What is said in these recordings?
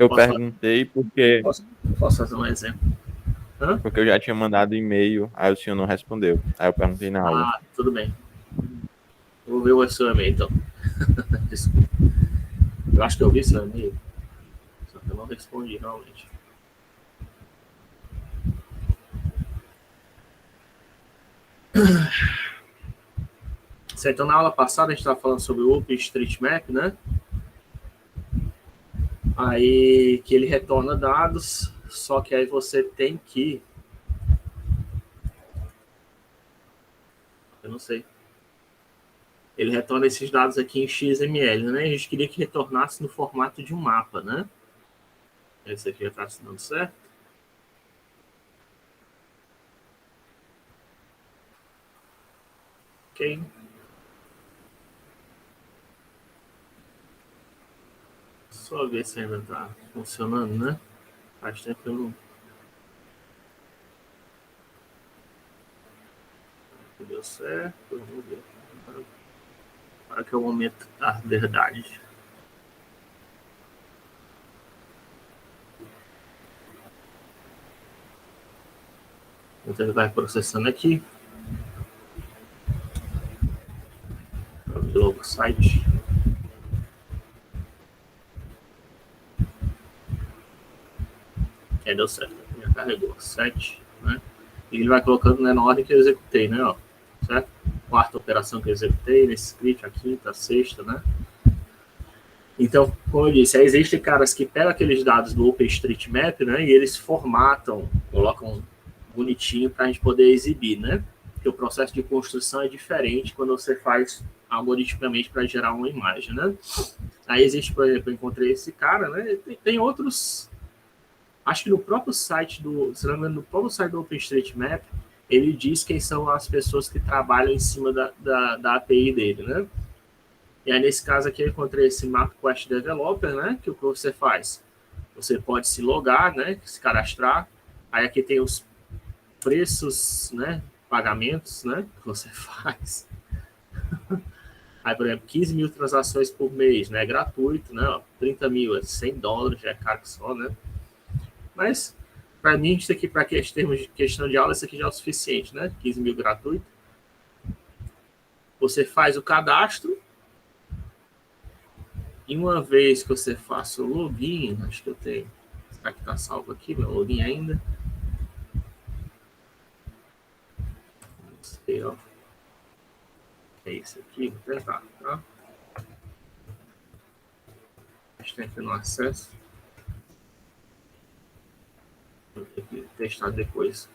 Eu perguntei porque Posso fazer um exemplo? eu já tinha mandado e-mail, aí o senhor não respondeu. Aí eu perguntei na aula. Ah, tudo bem. Vou ver o seu e-mail, então. Desculpa. Eu acho que eu vi seu e-mail. Só que eu não respondi, realmente. Certo, então na aula passada a gente estava falando sobre o OpenStreetMap, né? Aí que ele retorna dados, só que aí você tem que... Eu não sei. Ele retorna esses dados aqui em XML, né? A gente queria que retornasse no formato de um mapa, né? Esse aqui já está dando certo. Ok. Só ver se ainda está funcionando, né? Faz tempo que eu não... Deu certo. Vamos ver. Agora que é o momento da verdade. Então ele vai processando aqui. Abrir o site. Deu certo. Já carregou. 7, né? E ele vai colocando, né, na ordem que eu executei, né? Ó, certo? Quarta operação que eu executei nesse script, a quinta, a sexta, né? Então, como eu disse, existem caras que pegam aqueles dados do OpenStreetMap, né? E eles formatam, colocam bonitinho para a gente poder exibir, né? Porque o processo de construção é diferente quando você faz algoritmicamente para gerar uma imagem, né? Aí existe, por exemplo, eu encontrei esse cara, né? Tem outros. Acho que no próprio site do, se não me engano, no próprio site do OpenStreetMap, ele diz quem são as pessoas que trabalham em cima da API dele, né? E aí, nesse caso aqui, eu encontrei esse MapQuest Developer, né? Que o que você faz? Você pode se logar, né? Se cadastrar. Aí aqui tem os preços, né? Pagamentos, né? Que você faz. Aí, por exemplo, 15 mil transações por mês, né? É gratuito, né? 30 mil é $100, já é caro só, né? Mas, para mim, isso aqui, para termos de questão de aula, isso aqui já é o suficiente, né? 15 mil gratuito. Você faz o cadastro. E uma vez que você faça o login, acho que eu tenho. Será que está salvo aqui, meu login ainda? Não sei, ó. É isso aqui, vou tentar, tá? Acho que tem aqui no acesso. Vou ter que testar depois.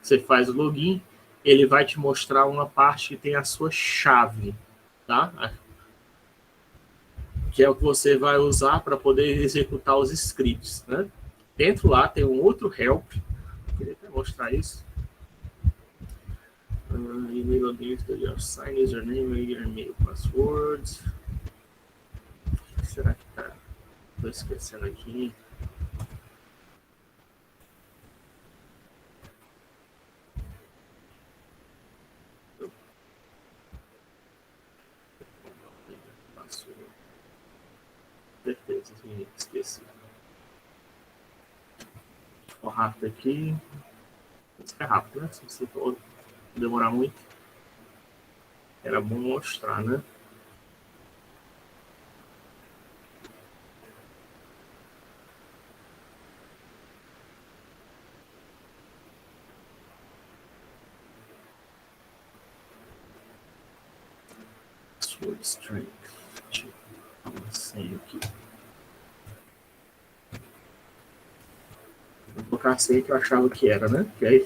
Você faz o login, ele vai te mostrar uma parte que tem a sua chave, tá? Que é o que você vai usar para poder executar os scripts, né? Dentro lá tem um outro help. Eu queria até mostrar isso. E-mail login, your sign username, your email password. O que será que tá? Estou esquecendo aqui. Certeza, esqueci. Ó, rápido aqui. Isso é rápido, né? Se você for demorar muito, era bom mostrar, né? Password string. Deixa eu dar uma senha aqui. Vou colocar a senha que eu achava que era, né? Que aí,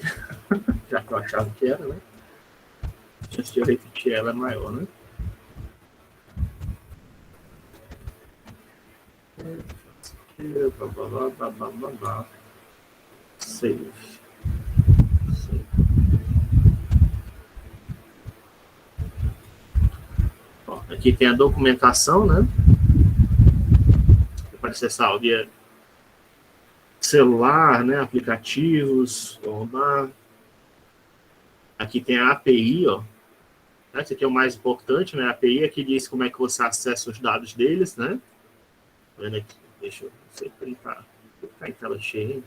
já que eu achava que era, né? A chance de eu repetir ela é maior, né? Blá, blá, blá, blá, blá, blá, blá. Save. Save. Ó, aqui tem a documentação, né? Para acessar via celular, né? Aplicativos. Vamos lá. Aqui tem a API, ó. Esse aqui é o mais importante, né? A API é que diz como é que você acessa os dados deles, né? Tá vendo aqui? Deixa eu, não sei se ele tá em tela cheia, hein?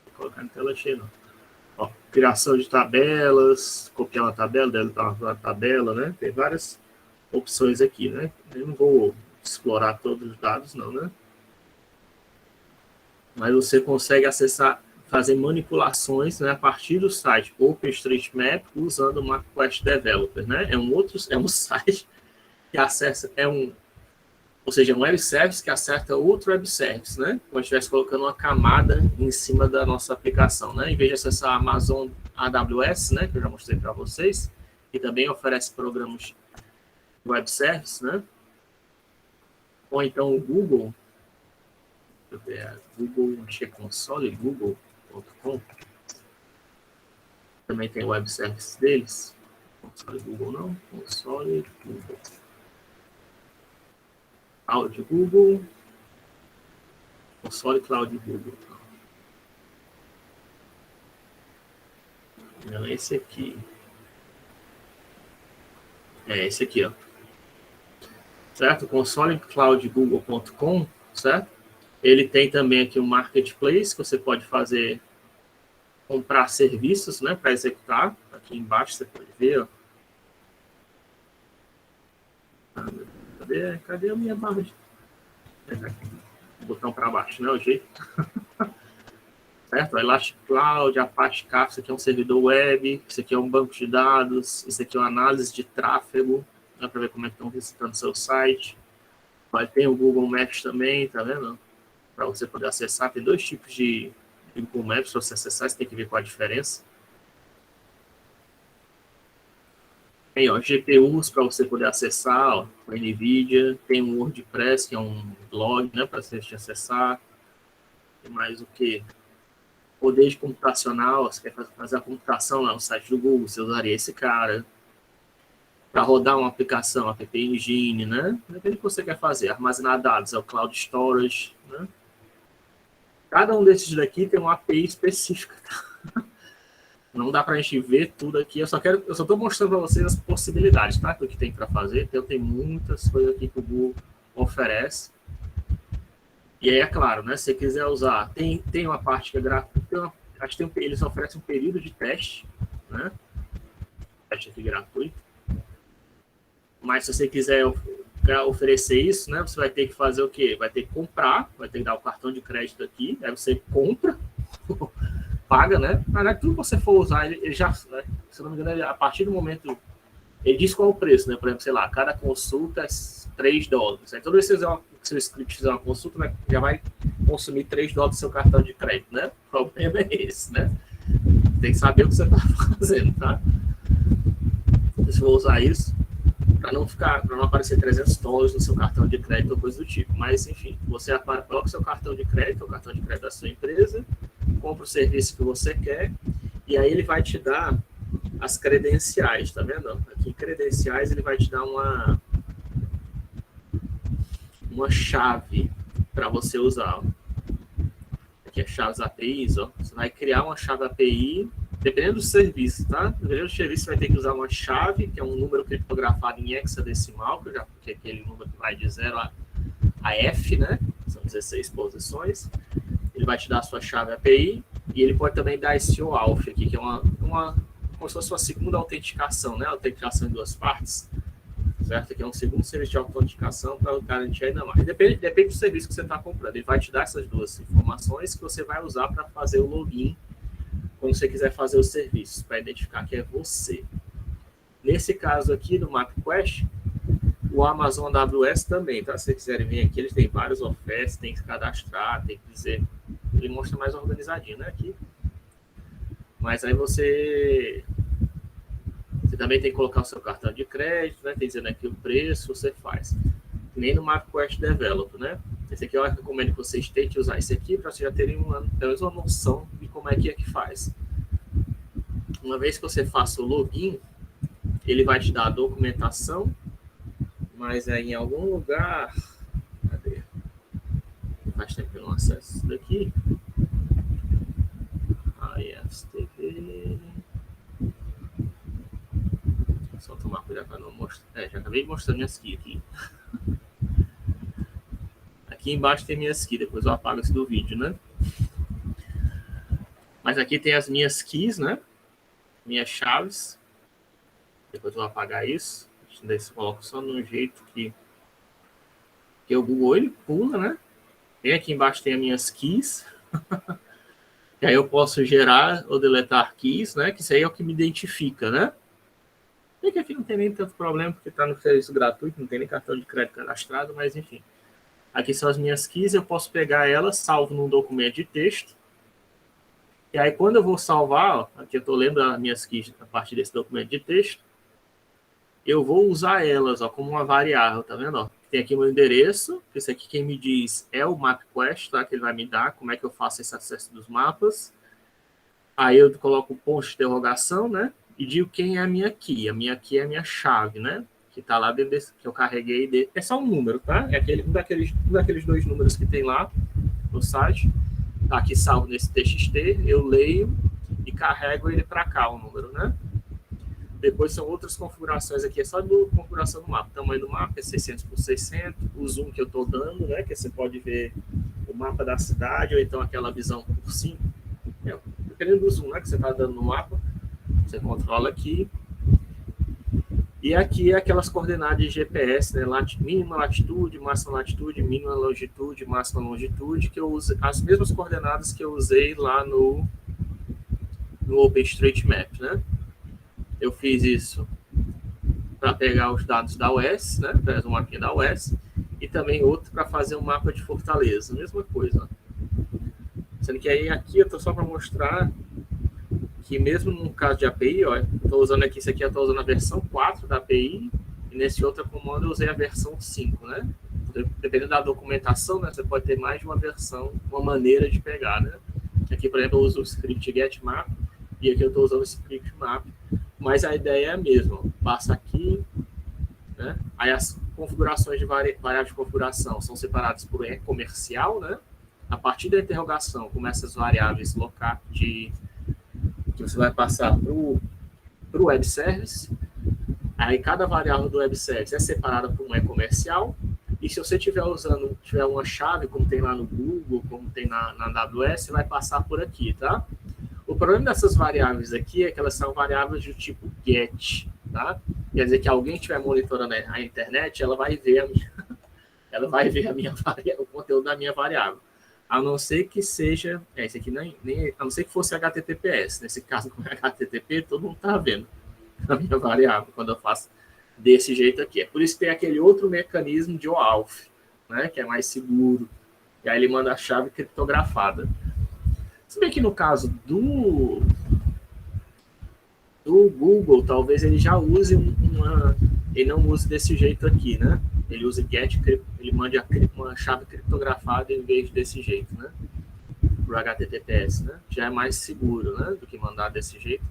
Vou colocar em tela cheia, não. Ó, criação de tabelas, copiar uma tabela, deletar uma tabela, né? Tem várias opções aqui, né? Eu não vou explorar todos os dados, não, né? Mas você consegue acessar, fazer manipulações, né, a partir do site OpenStreetMap usando o MapQuest Developer, né? É um site que acessa, ou seja, um web service que acerta outro web service, né? Como se estivesse colocando uma camada em cima da nossa aplicação, né? Em vez de acessar a Amazon AWS, né, que eu já mostrei para vocês, que também oferece programas de web service, né? Ou então o Google, acho que é console, google.com, também tem o web service deles. Console Google não, console Google. Cloud Google, console Cloud Google. Não, esse aqui. É esse aqui, ó. Certo? consolecloudgoogle.com, certo? Ele tem também aqui um marketplace que você pode fazer, comprar serviços, né, para executar. Aqui embaixo você pode ver, ó. Cadê a minha barra de... Botão para baixo, né? O jeito. Certo? Elastic Cloud, Apache Kafka, isso aqui é um servidor web, isso aqui é um banco de dados, isso aqui é uma análise de tráfego, dá para ver como é que estão visitando seu site. Tem o Google Maps também, tá vendo? Para você poder acessar, tem dois tipos de Google Maps para você acessar, você tem que ver qual a diferença. Tem, ó, GPUs para você poder acessar, ó, o NVIDIA, tem o WordPress, que é um blog, né, para você acessar. Tem mais o que? Poder de computacional, você quer fazer a computação lá no site do Google, você usaria esse cara. Para rodar uma aplicação, App Engine, né? Depende do que você quer fazer. Armazenar dados, é o Cloud Storage, né? Cada um desses daqui tem uma API específica, tá? Não dá para a gente ver tudo aqui. Eu só estou mostrando para vocês as possibilidades, tá? Do que tem para fazer. Então, tem muitas coisas aqui que o Google oferece. E aí, é claro, né? Se você quiser usar, tem uma parte que é gratuita. Acho que eles oferecem um período de teste, né? Teste aqui gratuito. Mas se você quiser oferecer isso, né? Você vai ter que fazer o quê? Vai ter que comprar, vai ter que dar o cartão de crédito aqui. Aí você compra, paga, né? Mas tudo que você for usar, ele já, né, se não me engano, a partir do momento, ele diz qual é o preço, né? Por exemplo, sei lá, cada consulta é $3. Aí toda vez que seu script fizer uma consulta, né, já vai consumir $3 do seu cartão de crédito, né? O problema é esse, né? Tem que saber o que você está fazendo, tá? Se for usar isso, para não aparecer $300 no seu cartão de crédito ou coisa do tipo. Mas, enfim, você coloca o seu cartão de crédito, o cartão de crédito da sua empresa, compra o serviço que você quer, e aí ele vai te dar as credenciais, tá vendo? Aqui em credenciais ele vai te dar uma chave para você usar. Aqui é chaves APIs, ó. Você vai criar uma chave API, dependendo do serviço, tá? Dependendo do serviço, você vai ter que usar uma chave, que é um número criptografado em hexadecimal, que é aquele número que vai de 0 a F, né? São 16 posições. Ele vai te dar a sua chave API, e ele pode também dar esse OAuth aqui, que é como se fosse uma segunda autenticação, né? Autenticação em duas partes, certo? Que é um segundo serviço de autenticação para garantir ainda mais. Depende do serviço que você está comprando. Ele vai te dar essas duas informações que você vai usar para fazer o login quando você quiser fazer os serviços, para identificar que é você. Nesse caso aqui do MapQuest, o Amazon AWS também, tá? Se vocês quiserem vir aqui, eles têm várias ofertas, tem que se cadastrar, tem que dizer... Ele mostra mais organizadinho, né? Aqui. Mas aí você também tem que colocar o seu cartão de crédito, né? Tem dizendo aqui o preço, você faz. Nem no MapQuest Developer, né? Esse aqui eu recomendo que vocês tentem usar esse aqui para vocês já terem pelo menos uma noção de como é que faz. Uma vez que você faça o login, ele vai te dar a documentação, mas aí em algum lugar... Cadê? Faz tempo que eu não acesso isso daqui. IFTV... Só tomar cuidado para não mostrar. Já acabei mostrando minhas keys aqui. Aqui embaixo tem minhas keys, depois eu apago isso do vídeo, né? Mas aqui tem as minhas keys, né? Minhas chaves. Depois eu vou apagar isso. Deixa eu ver se eu coloco só no jeito que o Google ele pula, né? E aqui embaixo tem as minhas keys. E aí eu posso gerar ou deletar keys, né? Que isso aí é o que me identifica, né? E que aqui não tem nem tanto problema, porque está no serviço gratuito, não tem nem cartão de crédito cadastrado, mas enfim. Aqui são as minhas keys, eu posso pegar elas, salvo num documento de texto. E aí quando eu vou salvar, ó, aqui eu estou lendo as minhas keys a partir desse documento de texto, eu vou usar elas ó, como uma variável, tá vendo? Ó? Tem aqui meu endereço, esse aqui quem me diz é o MapQuest, tá? Que ele vai me dar, como é que eu faço esse acesso dos mapas. Aí eu coloco o ponto de interrogação, né? E digo quem é a minha key. A minha key é a minha chave, né? Que tá lá dentro desse, que eu carreguei. É só um número, tá? É um daqueles 2 números que tem lá no site. Tá aqui salvo nesse TXT. Eu leio e carrego ele para cá, o número, né? Depois são outras configurações aqui. É só de configuração do mapa. O tamanho do mapa é 600 por 600. O zoom que eu tô dando, né? Que você pode ver o mapa da cidade ou então aquela visão por cima. Dependendo do zoom, né? Que você tá dando no mapa. Você controla aqui. E aqui é aquelas coordenadas de GPS, né? Mínima latitude, máxima latitude, mínima longitude, máxima longitude, que eu uso as mesmas coordenadas que eu usei lá no OpenStreetMap, né? Eu fiz isso para pegar os dados da UES, né? Faz um mapinha da UES, e também outro para fazer um mapa de Fortaleza, mesma coisa. Sendo que aí aqui eu tô só para mostrar que mesmo no caso de API, ó, estou usando aqui, isso aqui eu estou usando a versão 4 da API, e nesse outro comando eu usei a versão 5, né? Dependendo da documentação, né, você pode ter mais de uma versão, uma maneira de pegar, né? Aqui, por exemplo, eu uso o script getMap, e aqui eu estou usando o script map, mas a ideia é a mesma. Passa aqui, né? Aí as configurações de variáveis de configuração são separadas por comercial, né? A partir da interrogação, começa as variáveis locais que você vai passar para o web service. Aí cada variável do web service é separada por um comercial. E se você tiver uma chave, como tem lá no Google, como tem na AWS, vai passar por aqui, tá? O problema dessas variáveis aqui é que elas são variáveis do tipo get, tá? Quer dizer que alguém estiver monitorando a internet, ela vai ver o conteúdo da minha variável. A não ser que seja, esse aqui a não ser que fosse HTTPS. Nesse caso, com HTTP, todo mundo está vendo a minha variável quando eu faço desse jeito aqui. É por isso que tem aquele outro mecanismo de OAuth, né, que é mais seguro. E aí ele manda a chave criptografada. Se bem que no caso do Google, talvez ele já use ele não use desse jeito aqui, né? Ele usa get, ele manda uma chave criptografada em vez desse jeito, né? Para o HTTPS, né? Já é mais seguro, né? Do que mandar desse jeito.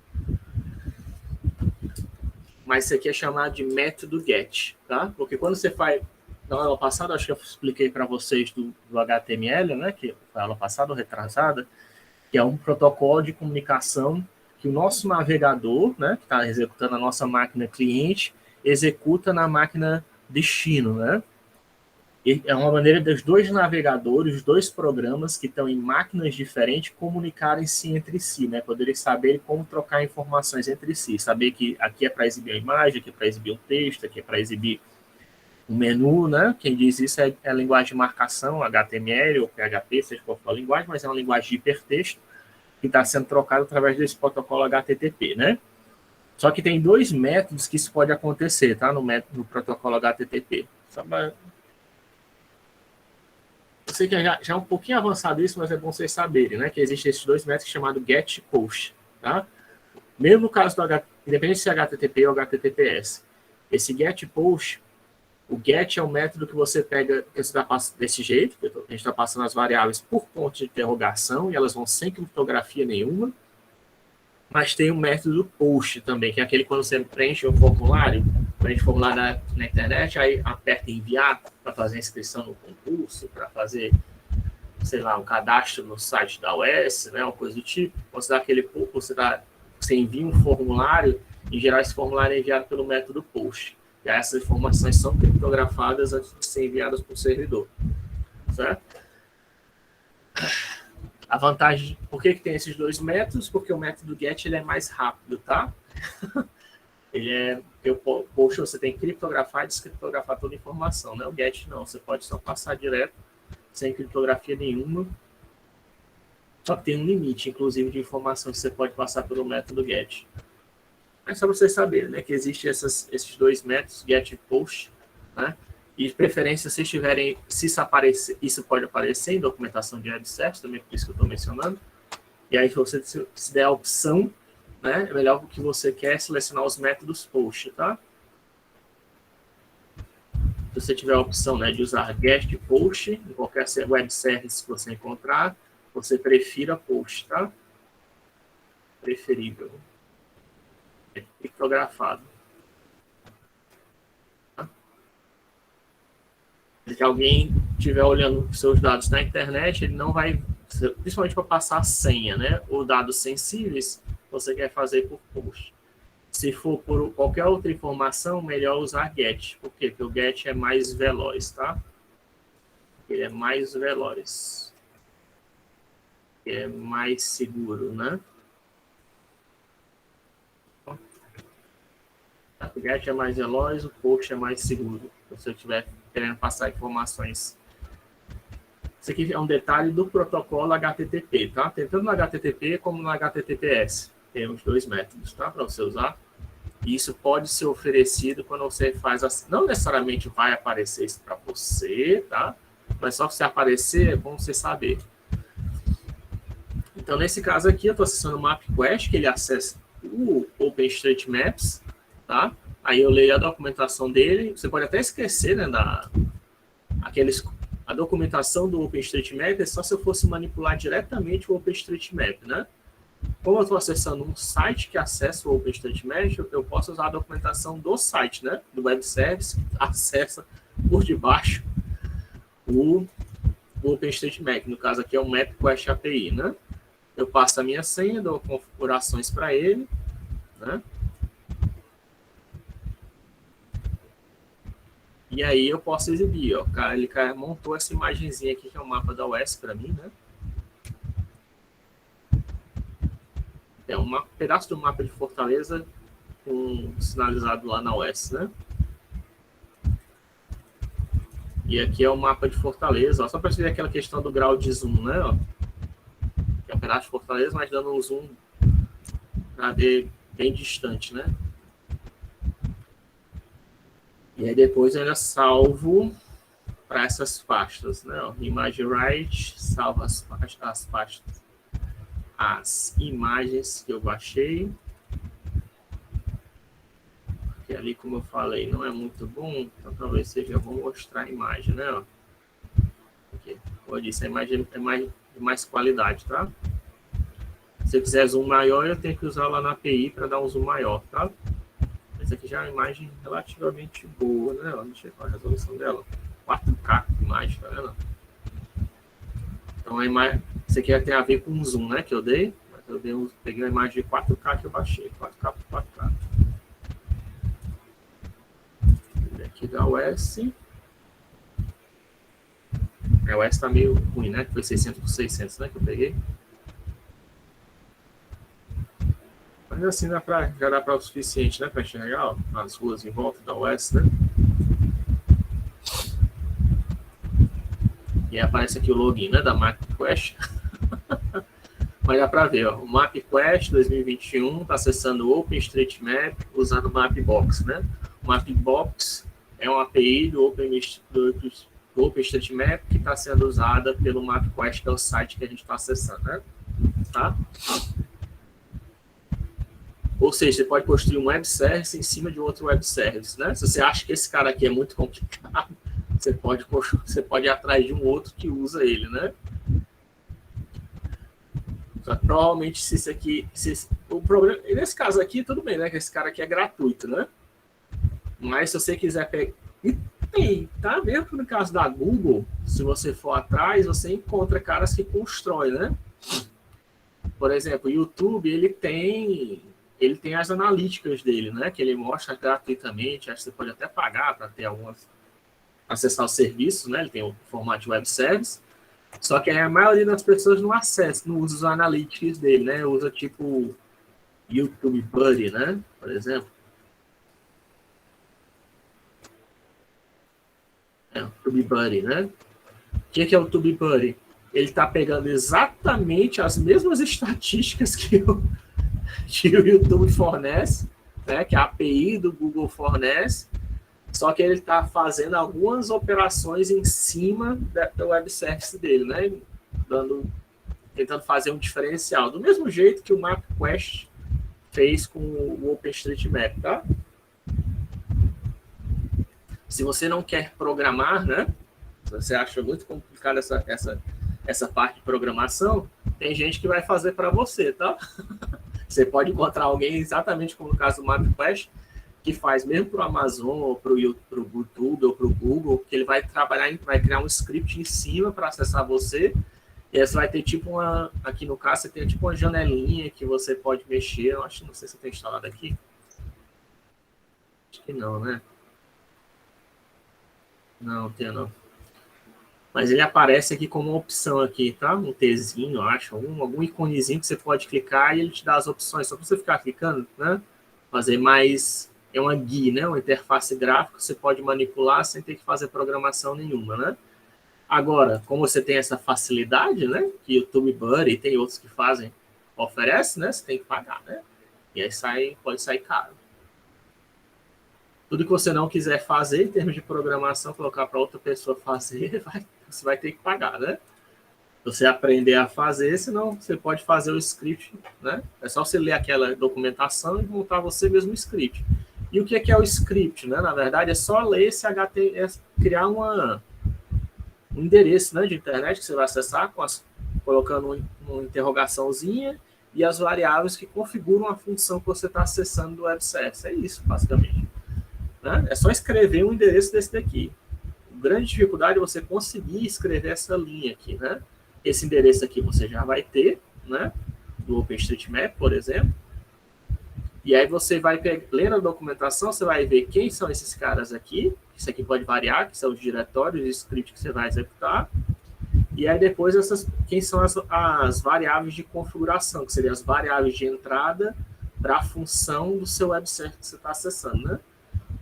Mas isso aqui é chamado de método get, tá? Porque quando você faz... Na aula passada, acho que eu expliquei para vocês do HTML, né? Que foi a aula passada ou retrasada, que é um protocolo de comunicação que o nosso navegador, né? Que está executando a nossa máquina cliente, executa na máquina destino, né? E é uma maneira dos 2 navegadores, os 2 programas que estão em máquinas diferentes comunicarem-se entre si, né? Poderem saber como trocar informações entre si, saber que aqui é para exibir a imagem, aqui é para exibir um texto, aqui é para exibir um menu, né? Quem diz isso é a linguagem de marcação, HTML ou PHP, seja qual for a linguagem, mas é uma linguagem de hipertexto que está sendo trocada através desse protocolo HTTP, né? Só que tem 2 métodos que isso pode acontecer, tá? No protocolo HTTP. Eu sei que já é um pouquinho avançado isso, mas é bom vocês saberem, né? Que existem esses 2 métodos chamados GET e POST, tá? Mesmo no caso do independente se é HTTP ou HTTPS. Esse GET e POST, o GET é o método que você pega, que você está passando desse jeito, que a gente está passando as variáveis por ponto de interrogação, e elas vão sem criptografia nenhuma. Mas tem o método POST também, que é aquele quando você preenche o formulário na internet, aí aperta enviar para fazer inscrição no concurso, para fazer, sei lá, um cadastro no site da UES, né, uma coisa do tipo. Você envia um formulário, em geral esse formulário é enviado pelo método POST. E aí essas informações são criptografadas antes de serem enviadas para o servidor. certo? A vantagem, por que tem esses dois métodos? Porque o método GET ele é mais rápido, tá? Poxa, você tem que criptografar e descriptografar toda a informação, né? O GET não, você pode só passar direto, sem criptografia nenhuma. Só que tem um limite, inclusive, de informação que você pode passar pelo método GET. É só para vocês saberem, né? Que existem esses dois métodos, GET e POST, né? E de preferência, se tiverem, se isso aparecer, isso pode aparecer em documentação de web service, também por isso que eu estou mencionando. E aí, se você se der a opção, né? É melhor que você quer selecionar os métodos POST, tá? Se você tiver a opção, né, de usar GET e POST em qualquer web service que você encontrar, você prefira POST, tá? Preferível. É criptografado. Se alguém estiver olhando os seus dados na internet, ele não vai, principalmente para passar a senha, né? Ou dados sensíveis, você quer fazer por POST. Se for por qualquer outra informação, melhor usar GET. Por quê? Porque o GET é mais veloz, tá? Ele é mais veloz. Ele é mais seguro, né? O GET é mais veloz, o POST é mais seguro. Se você estiver querendo passar informações. Isso aqui é um detalhe do protocolo HTTP, tá? Tanto no HTTP como no HTTPS. Tem os dois métodos, tá? Para você usar. E isso pode ser oferecido quando você faz... Não necessariamente vai aparecer isso para você, tá? Mas só se aparecer, é bom você saber. Então, nesse caso aqui, eu estou acessando o MapQuest, que ele acessa o OpenStreetMaps, tá? Aí eu leio a documentação dele. Você pode até esquecer, né, a documentação do OpenStreetMap é só se eu fosse manipular diretamente o OpenStreetMap, né? Como eu estou acessando um site que acessa o OpenStreetMap, eu posso usar a documentação do site, né? Do web service, que acessa por debaixo o OpenStreetMap. No caso aqui é o MapQuest API, né? Eu passo a minha senha, dou configurações para ele, né? E aí eu posso exibir, ó. Ele montou essa imagenzinha aqui, que é o mapa da UES para mim, né? É um pedaço do mapa de Fortaleza sinalizado lá na UES, né? E aqui é o mapa de Fortaleza, ó, só para você ver aquela questão do grau de zoom, né? Ó. Que é um pedaço de Fortaleza, mas dando um zoom para ver bem distante, né? E aí depois eu ainda salvo para essas pastas, né? Ó, Image Write, salva as pastas, as imagens que eu baixei. Que ali, como eu falei, não é muito bom, então talvez seja bom mostrar a imagem, né? Ó. Aqui, como eu disse, a imagem é mais qualidade, tá? Se eu quiser zoom maior, eu tenho que usar lá na API para dar um zoom maior, tá? Essa aqui já é uma imagem relativamente boa, né? Deixa eu ver qual a resolução dela. 4K de imagem, tá vendo? Então, a imagem, isso aqui tem a ver com o zoom, né? Que eu dei. Mas eu peguei uma imagem de 4K que eu baixei. 4K por 4K. Aqui da UES. A UES tá meio ruim, né? Foi 600 por 600, né? Que eu peguei. Mas assim já dá para o suficiente, né? Para enxergar ó, as ruas em volta da UES, né? E aí aparece aqui o login, né? Da MapQuest. Mas dá para ver, ó, o MapQuest 2021 está acessando o OpenStreetMap usando o Mapbox, né? O Mapbox é uma API do OpenStreetMap que está sendo usada pelo MapQuest, que é o site que a gente está acessando, né? Tá? Ou seja, você pode construir um web service em cima de outro web service, né? Se você acha que esse cara aqui é muito complicado, você pode ir atrás de um outro que usa ele, né? Só que, provavelmente, se isso aqui... o problema, nesse caso aqui, tudo bem, né? Que esse cara aqui é gratuito, né? Mas se você quiser pegar... E tem, tá? Mesmo no caso da Google, se você for atrás, você encontra caras que constroem, né? Por exemplo, o YouTube, ele tem as analíticas dele, né? Que ele mostra gratuitamente. Acho que você pode até pagar para ter algumas acessar o serviço, né? Ele tem o formato de web service, só que a maioria das pessoas não acessa, não usa os analytics dele, né? Usa tipo YouTube Buddy, né? Por exemplo. O TubeBuddy, né? O que é o TubeBuddy? Ele está pegando exatamente as mesmas estatísticas que o YouTube fornece, né? Que a API do Google fornece, só que ele está fazendo algumas operações em cima da web service dele, né? Tentando fazer um diferencial, do mesmo jeito que o MapQuest fez com o OpenStreetMap, tá? Se você não quer programar, né? Se você acha muito complicado essa parte de programação, tem gente que vai fazer para você, tá? Você pode encontrar alguém, exatamente como no caso do MapQuest, que faz mesmo para o Amazon, ou para o YouTube, ou para o Google, que ele vai trabalhar, vai criar um script em cima para acessar você, e aí você vai ter tipo aqui no caso, você tem tipo uma janelinha que você pode mexer, eu acho, não sei se tem instalado aqui. Acho que não, né? Não, tem não. Mas ele aparece aqui como uma opção aqui, tá? Um Tzinho, eu acho, algum iconezinho que você pode clicar e ele te dá as opções, só para você ficar clicando, né? Fazer mais, é uma GUI, né? Uma interface gráfica, você pode manipular sem ter que fazer programação nenhuma, né? Agora, como você tem essa facilidade, né? Que o TubeBuddy e tem outros que fazem, oferece, né? Você tem que pagar, né? E aí pode sair caro. Tudo que você não quiser fazer em termos de programação, colocar para outra pessoa fazer, você vai ter que pagar, né? Você aprender a fazer, senão você pode fazer o script, né? É só você ler aquela documentação e montar você mesmo o script. E o que é o script, né? Na verdade, é só ler esse HTML, criar um endereço, né, de internet que você vai acessar, colocando uma interrogaçãozinha e as variáveis que configuram a função que você está acessando do web service. É isso, basicamente. Né? É só escrever um endereço desse daqui. A grande dificuldade é você conseguir escrever essa linha aqui, né? Esse endereço aqui você já vai ter, né? Do OpenStreetMap, por exemplo. E aí você vai lendo a documentação, você vai ver quem são esses caras aqui. Isso aqui pode variar, que são os diretórios e script que você vai executar. E aí depois quem são as variáveis de configuração, que seriam as variáveis de entrada para a função do seu web service que você está acessando, né?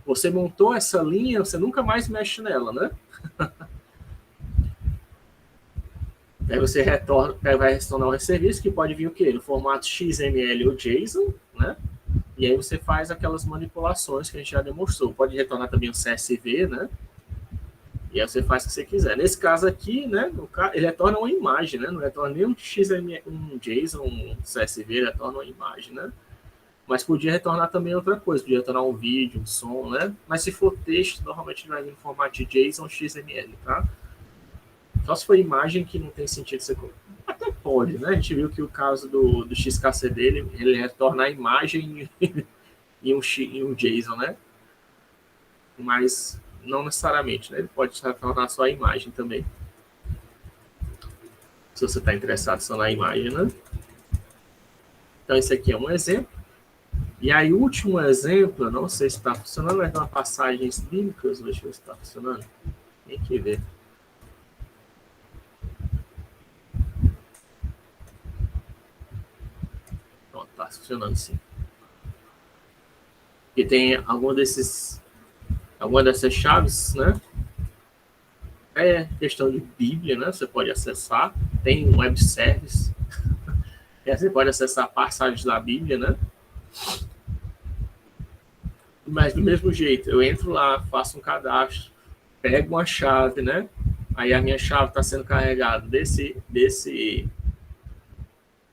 Você montou essa linha, você nunca mais mexe nela, né? Aí você vai retornar o serviço, que pode vir o quê? No formato XML ou JSON, né? E aí você faz aquelas manipulações que a gente já demonstrou. Pode retornar também o CSV, né? E aí você faz o que você quiser. Nesse caso aqui, né? Ele retorna uma imagem, né? Não retorna nem um XML, um JSON, um CSV, ele retorna uma imagem, né? Mas podia retornar também outra coisa, podia retornar um vídeo, um som, né? Mas se for texto, normalmente vai vir em formato de JSON ou XML, tá? Só se for imagem que não tem sentido você... Até pode, né? A gente viu que o caso do XKC dele, ele retorna a imagem em um JSON, né? Mas não necessariamente, né? Ele pode retornar só a imagem também. Se você está interessado só na imagem, né? Então, esse aqui é um exemplo. E aí, o último exemplo, não sei se está funcionando, mas uma passagens bíblicas, deixa eu ver se está funcionando. Tem que ver. Pronto, está funcionando sim. E tem alguma dessas chaves, né? É questão de Bíblia, né? Você pode acessar. Tem um web service. Você pode acessar passagens da Bíblia, né? Mas do mesmo jeito, eu entro lá, faço um cadastro, pego uma chave, né? Aí a minha chave está sendo carregada desse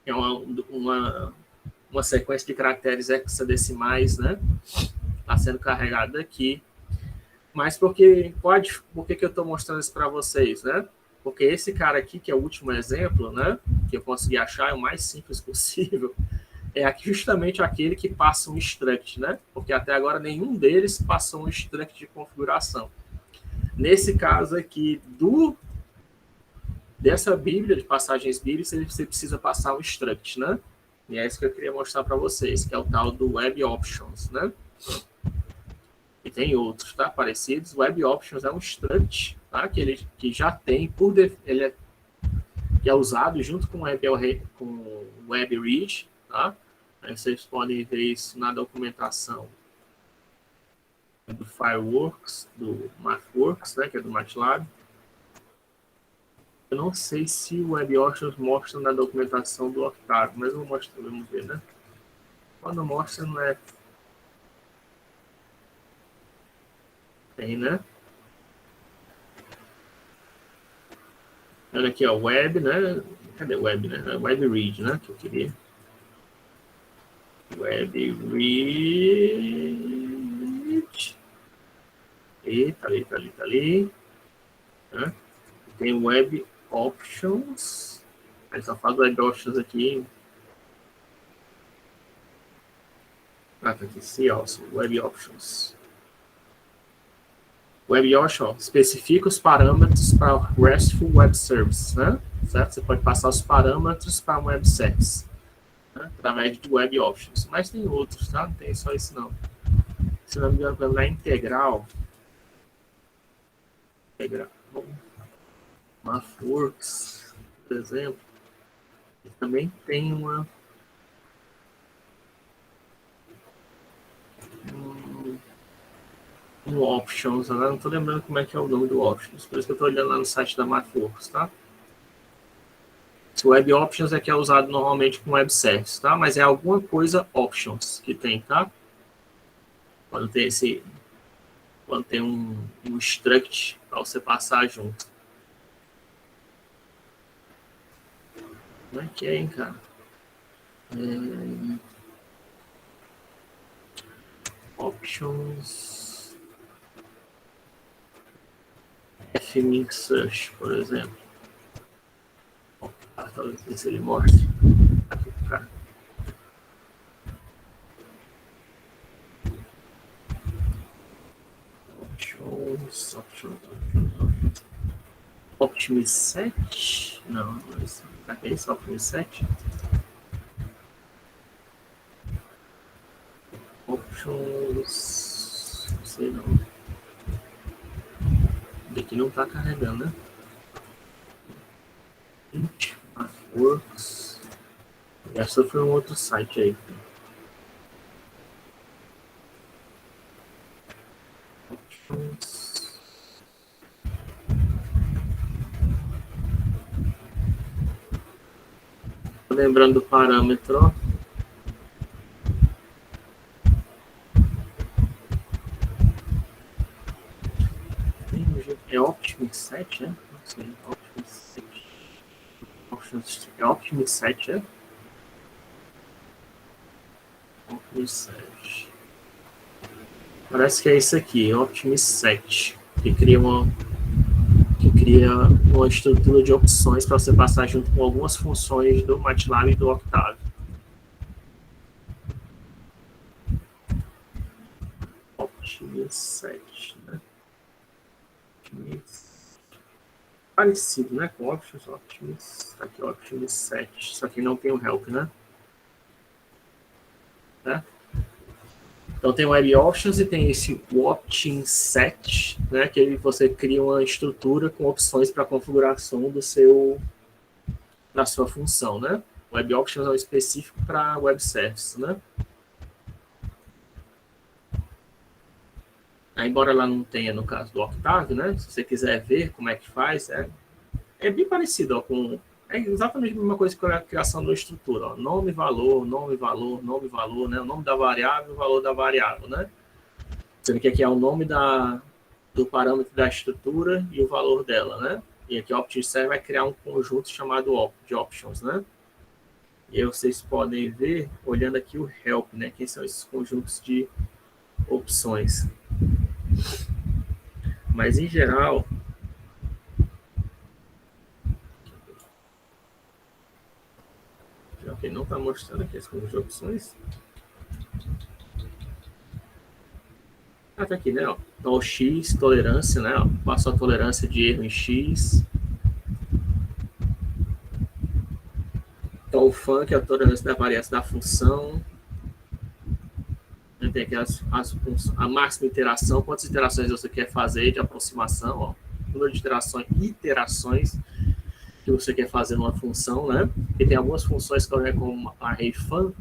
é uma sequência de caracteres hexadecimais, né? Está sendo carregada aqui. Mas por que eu estou mostrando isso para vocês, né? Porque esse cara aqui, que é o último exemplo, né? Que eu consegui achar, é o mais simples possível. É justamente aquele que passa um struct, né? Porque até agora nenhum deles passou um struct de configuração. Nesse caso aqui, dessa Bíblia, de passagens bíblicas, você precisa passar um struct, né? E é isso que eu queria mostrar para vocês, que é o tal do Web Options, né? tem outros, tá? Parecidos. Web Options é um struct, tá? Que já tem, que é usado junto com o Web Read, tá? Aí vocês podem ver isso na documentação do Fireworks, do MathWorks, né? Que é do MATLAB. Eu não sei se o Web Options mostra na documentação do Octave, mas eu mostro, vamos ver, né? Quando mostra, não é... Tem, né? Olha aqui, ó, Web, né? Cadê o Web, né? Web Read, né? Que eu queria. Web Read. E tá ali. Né? Tem Web Options. Aí só faz Web Options aqui. Ah, tá aqui. See also. Web Options. Web Options especifica os parâmetros para o RESTful Web Service, né? Certo? Você pode passar os parâmetros para um Web Service, né? Através de Web Options. Mas tem outros, tá? Não tem só isso, não. Se não me engano, na integral, MathWorks, por exemplo, também tem um Options, né? Não estou lembrando como é que é o nome do Options, por isso que eu estou olhando lá no site da MathWorks, tá? O Web Options é que é usado normalmente com Web Service, tá? Mas é alguma coisa Options que tem, tá? Quando tem um struct para você passar junto. Como é que é, hein, cara? Options. Fmin Search, por exemplo. Talvez ele mostre. Aqui, cara. Optimus 7? Não, será que é isso? Optimus 7? Options. Não sei não. Aqui não tá carregando, né? MathWorks. Essa foi um outro site aí. Options. Lembrando do parâmetro, ó. É Optimus 7, né? Não sei, Optimus 7. É Optimus 7, é? Optimus 7. Parece que é isso aqui, Optimus 7, que cria uma estrutura de opções para você passar junto com algumas funções do MATLAB e do Octave. Optimus 7, né? Parecido, né? Com Optimus. Aqui, Optimus 7. Só que não tem o help, né? Tá? Então tem o Web Options e tem esse Options Set, né? Que você cria uma estrutura com opções para configuração da sua função, né? Web Options é o específico para Web Service, né? Embora ela não tenha no caso do Octave, né? Se você quiser ver como é que faz, é bem parecido, ó, é exatamente a mesma coisa que a criação da estrutura, ó. Nome, valor, né? O nome da variável, o valor da variável, né? Sendo que aqui é o nome do parâmetro da estrutura e o valor dela, né? E aqui o Options vai criar um conjunto chamado de options, né? E aí vocês podem ver, olhando aqui o help, né? Que são esses conjuntos de opções. Mas, em geral, já que não está mostrando aqui as conjuntos de opções. Ah, tá aqui, né? Ó. Então, o X, tolerância, né? Ó. Passou a tolerância de erro em X. Então, o fun, que é a tolerância da variância da função. Tem aqui a máxima iteração, quantas iterações você quer fazer de aproximação, ó, número de iterações que você quer fazer numa função, né? E tem algumas funções que é como array fun,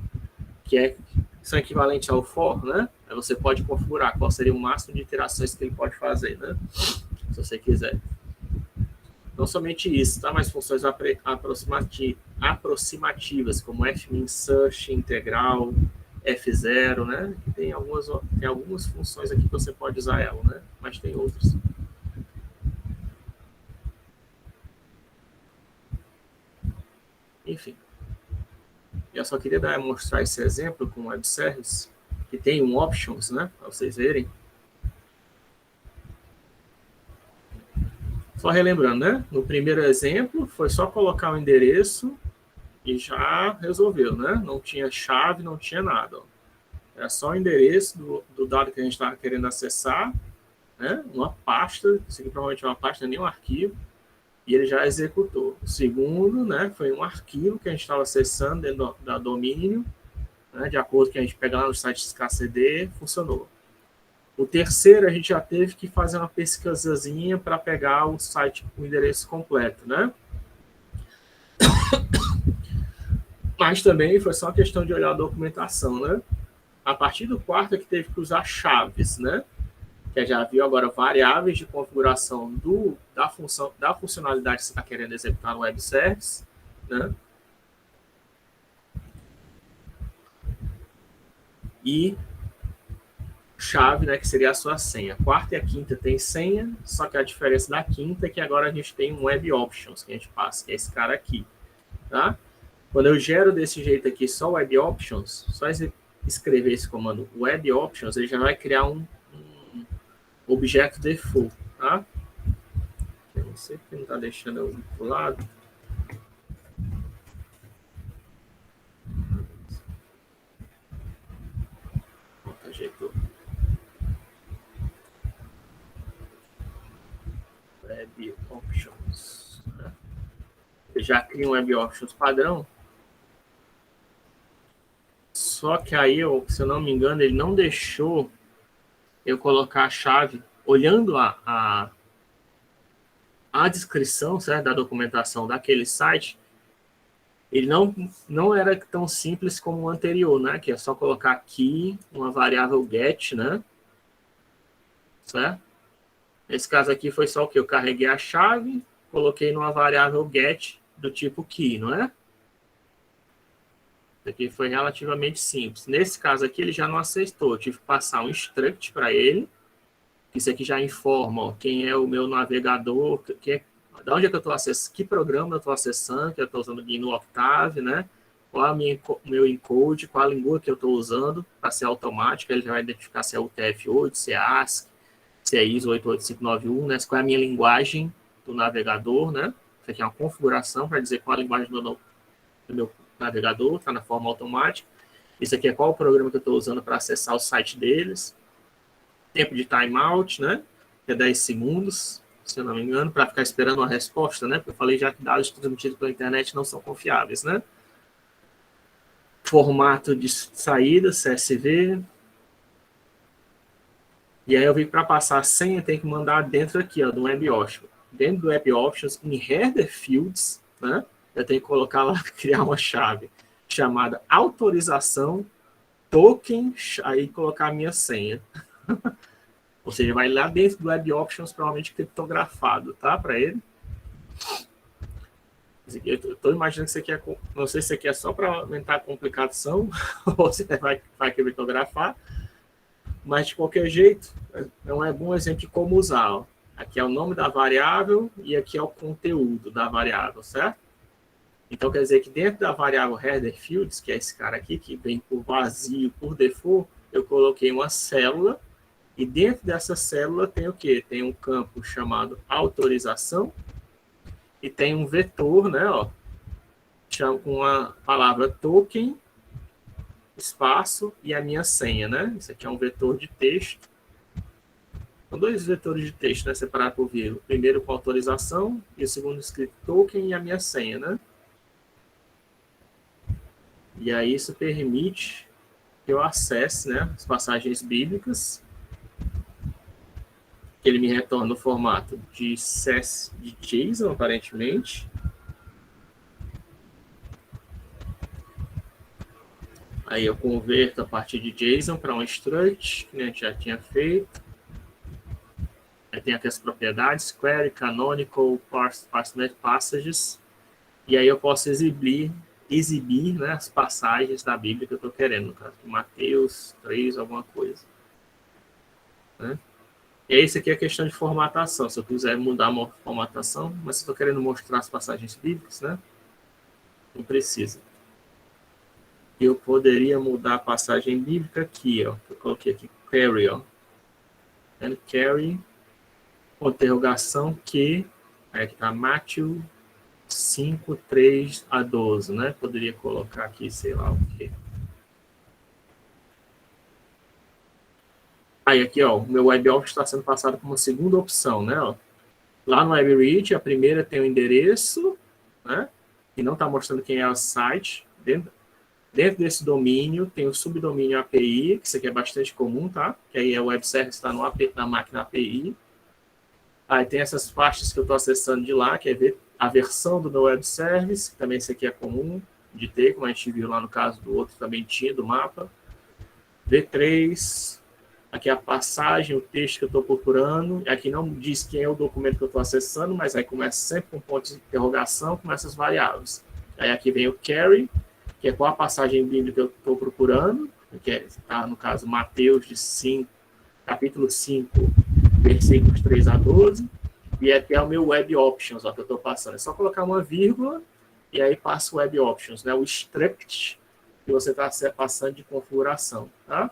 que são equivalentes ao for, né? Aí você pode configurar qual seria o máximo de iterações que ele pode fazer, né? Se você quiser. Não somente isso, tá? Mas funções aproximativas, como fmin search, integral, f0, né? Tem algumas funções aqui que você pode usar ela, né? Mas tem outras. Enfim. Eu só queria mostrar esse exemplo com o web service, que tem um options, né? Para vocês verem. Só relembrando, né? No primeiro exemplo, foi só colocar o endereço e já resolveu, né? Não tinha chave, não tinha nada. Ó. Era só o endereço do dado que a gente estava querendo acessar, né? Uma pasta, isso aqui provavelmente é uma pasta, nem um arquivo, e ele já executou. O segundo, né? Foi um arquivo que a gente estava acessando dentro da domínio, né? De acordo com o que a gente pega lá no site SKCD, funcionou. O terceiro, a gente já teve que fazer uma pesquisazinha para pegar o site, o endereço completo, né? Mas também foi só uma questão de olhar a documentação, né? A partir do quarto é que teve que usar chaves, né? Que já viu agora variáveis de configuração da funcionalidade que você está querendo executar no web service, né? E chave, né, que seria a sua senha. A quarta e a quinta tem senha, só que a diferença da quinta é que agora a gente tem um web options que a gente passa, que é esse cara aqui, tá? Quando eu gero desse jeito aqui só web options, só escrever esse comando web options, ele já vai criar um objeto default, tá? Eu não sei porque não está deixando eu ir pro lado. Pronto, ajeitou. Web options. Né? Eu já crio um web options padrão. Só que aí, se eu não me engano, ele não deixou eu colocar a chave, olhando a descrição, certo, da documentação daquele site, ele não era tão simples como o anterior, né? Que é só colocar aqui uma variável get, né? Certo? Nesse caso aqui foi só o que? Eu carreguei a chave, coloquei numa variável get do tipo key, não é? Isso aqui foi relativamente simples. Nesse caso aqui, ele já não aceitou. Eu tive que passar um struct para ele. Isso aqui já informa ó, quem é o meu navegador, de onde é que eu estou acessando, que programa eu estou acessando, que eu estou usando no Octave, né? Qual é o meu encode, qual a língua que eu estou usando para ser automática. Ele já vai identificar se é UTF-8, se é ASCII, se é ISO 88591, né? Qual é a minha linguagem do navegador, né? Isso aqui é uma configuração para dizer qual a linguagem do meu navegador, está na forma automática. Isso aqui é qual o programa que eu estou usando para acessar o site deles. Tempo de timeout, né? Que é 10 segundos, se eu não me engano, para ficar esperando uma resposta, né? Porque eu falei já que dados transmitidos pela internet não são confiáveis, né? Formato de saída, CSV. E aí eu vi para passar a senha, tem que mandar dentro aqui, ó, do Web Options. Dentro do Web Options, em Header Fields, né? Eu tenho que colocar lá, criar uma chave chamada autorização token, aí colocar a minha senha. Ou seja, vai lá dentro do Web Options, provavelmente criptografado, tá? Para ele. Eu estou imaginando que isso aqui não sei se isso aqui é só para aumentar a complicação, ou se vai criptografar, mas de qualquer jeito, é um bom exemplo de como usar. Ó. Aqui é o nome da variável e aqui é o conteúdo da variável, certo? Então, quer dizer que dentro da variável header fields, que é esse cara aqui, que vem por vazio, por default, eu coloquei uma célula, e dentro dessa célula tem o quê? Tem um campo chamado autorização, e tem um vetor, né, ó, com a palavra token, espaço e a minha senha, né? Isso aqui é um vetor de texto. São dois vetores de texto, né, separados por vírgula. O primeiro com autorização e o segundo escrito token e a minha senha, né? E aí isso permite que eu acesse, né, as passagens bíblicas, que ele me retorna no formato de JSON, aparentemente. Aí eu converto a partir de JSON para um struct, que a gente já tinha feito. Aí tem aqui as propriedades, query, canonical, parsenet passages. E aí eu posso exibir, né, as passagens da Bíblia que eu estou querendo, no caso de Mateus 3, alguma coisa. Né? E aí, isso aqui é questão de formatação. Se eu quiser mudar uma formatação, mas se eu estou querendo mostrar as passagens bíblicas, né, não precisa. Eu poderia mudar a passagem bíblica aqui, ó. Eu coloquei aqui query, ó. And carry, interrogação que, aí aqui está Mateus 5, 3 a 12, né? Poderia colocar aqui, sei lá o quê. Aí aqui, ó, o meu web office está sendo passado como uma segunda opção, né? Ó. Lá no web read, a primeira tem o endereço, né? E não está mostrando quem é o site. Dentro desse domínio tem o subdomínio API, que isso aqui é bastante comum, tá? Que aí é o web service está na máquina API. Aí tem essas faixas que eu estou acessando de lá, que é a versão do meu web service, que também isso aqui é comum de ter, como a gente viu lá no caso do outro também tinha, do mapa. V3, aqui é a passagem, o texto que eu estou procurando. Aqui não diz quem é o documento que eu estou acessando, mas aí começa sempre com ponto de interrogação com essas variáveis. Aí aqui vem o carry, que é qual a passagem bíblica que eu estou procurando, que está, no caso, Mateus capítulo 5, versículos 3 a 12, e aqui é o meu Web Options, ó, que eu estou passando. É só colocar uma vírgula, e aí passa o Web Options, né? O struct que você está passando de configuração, tá?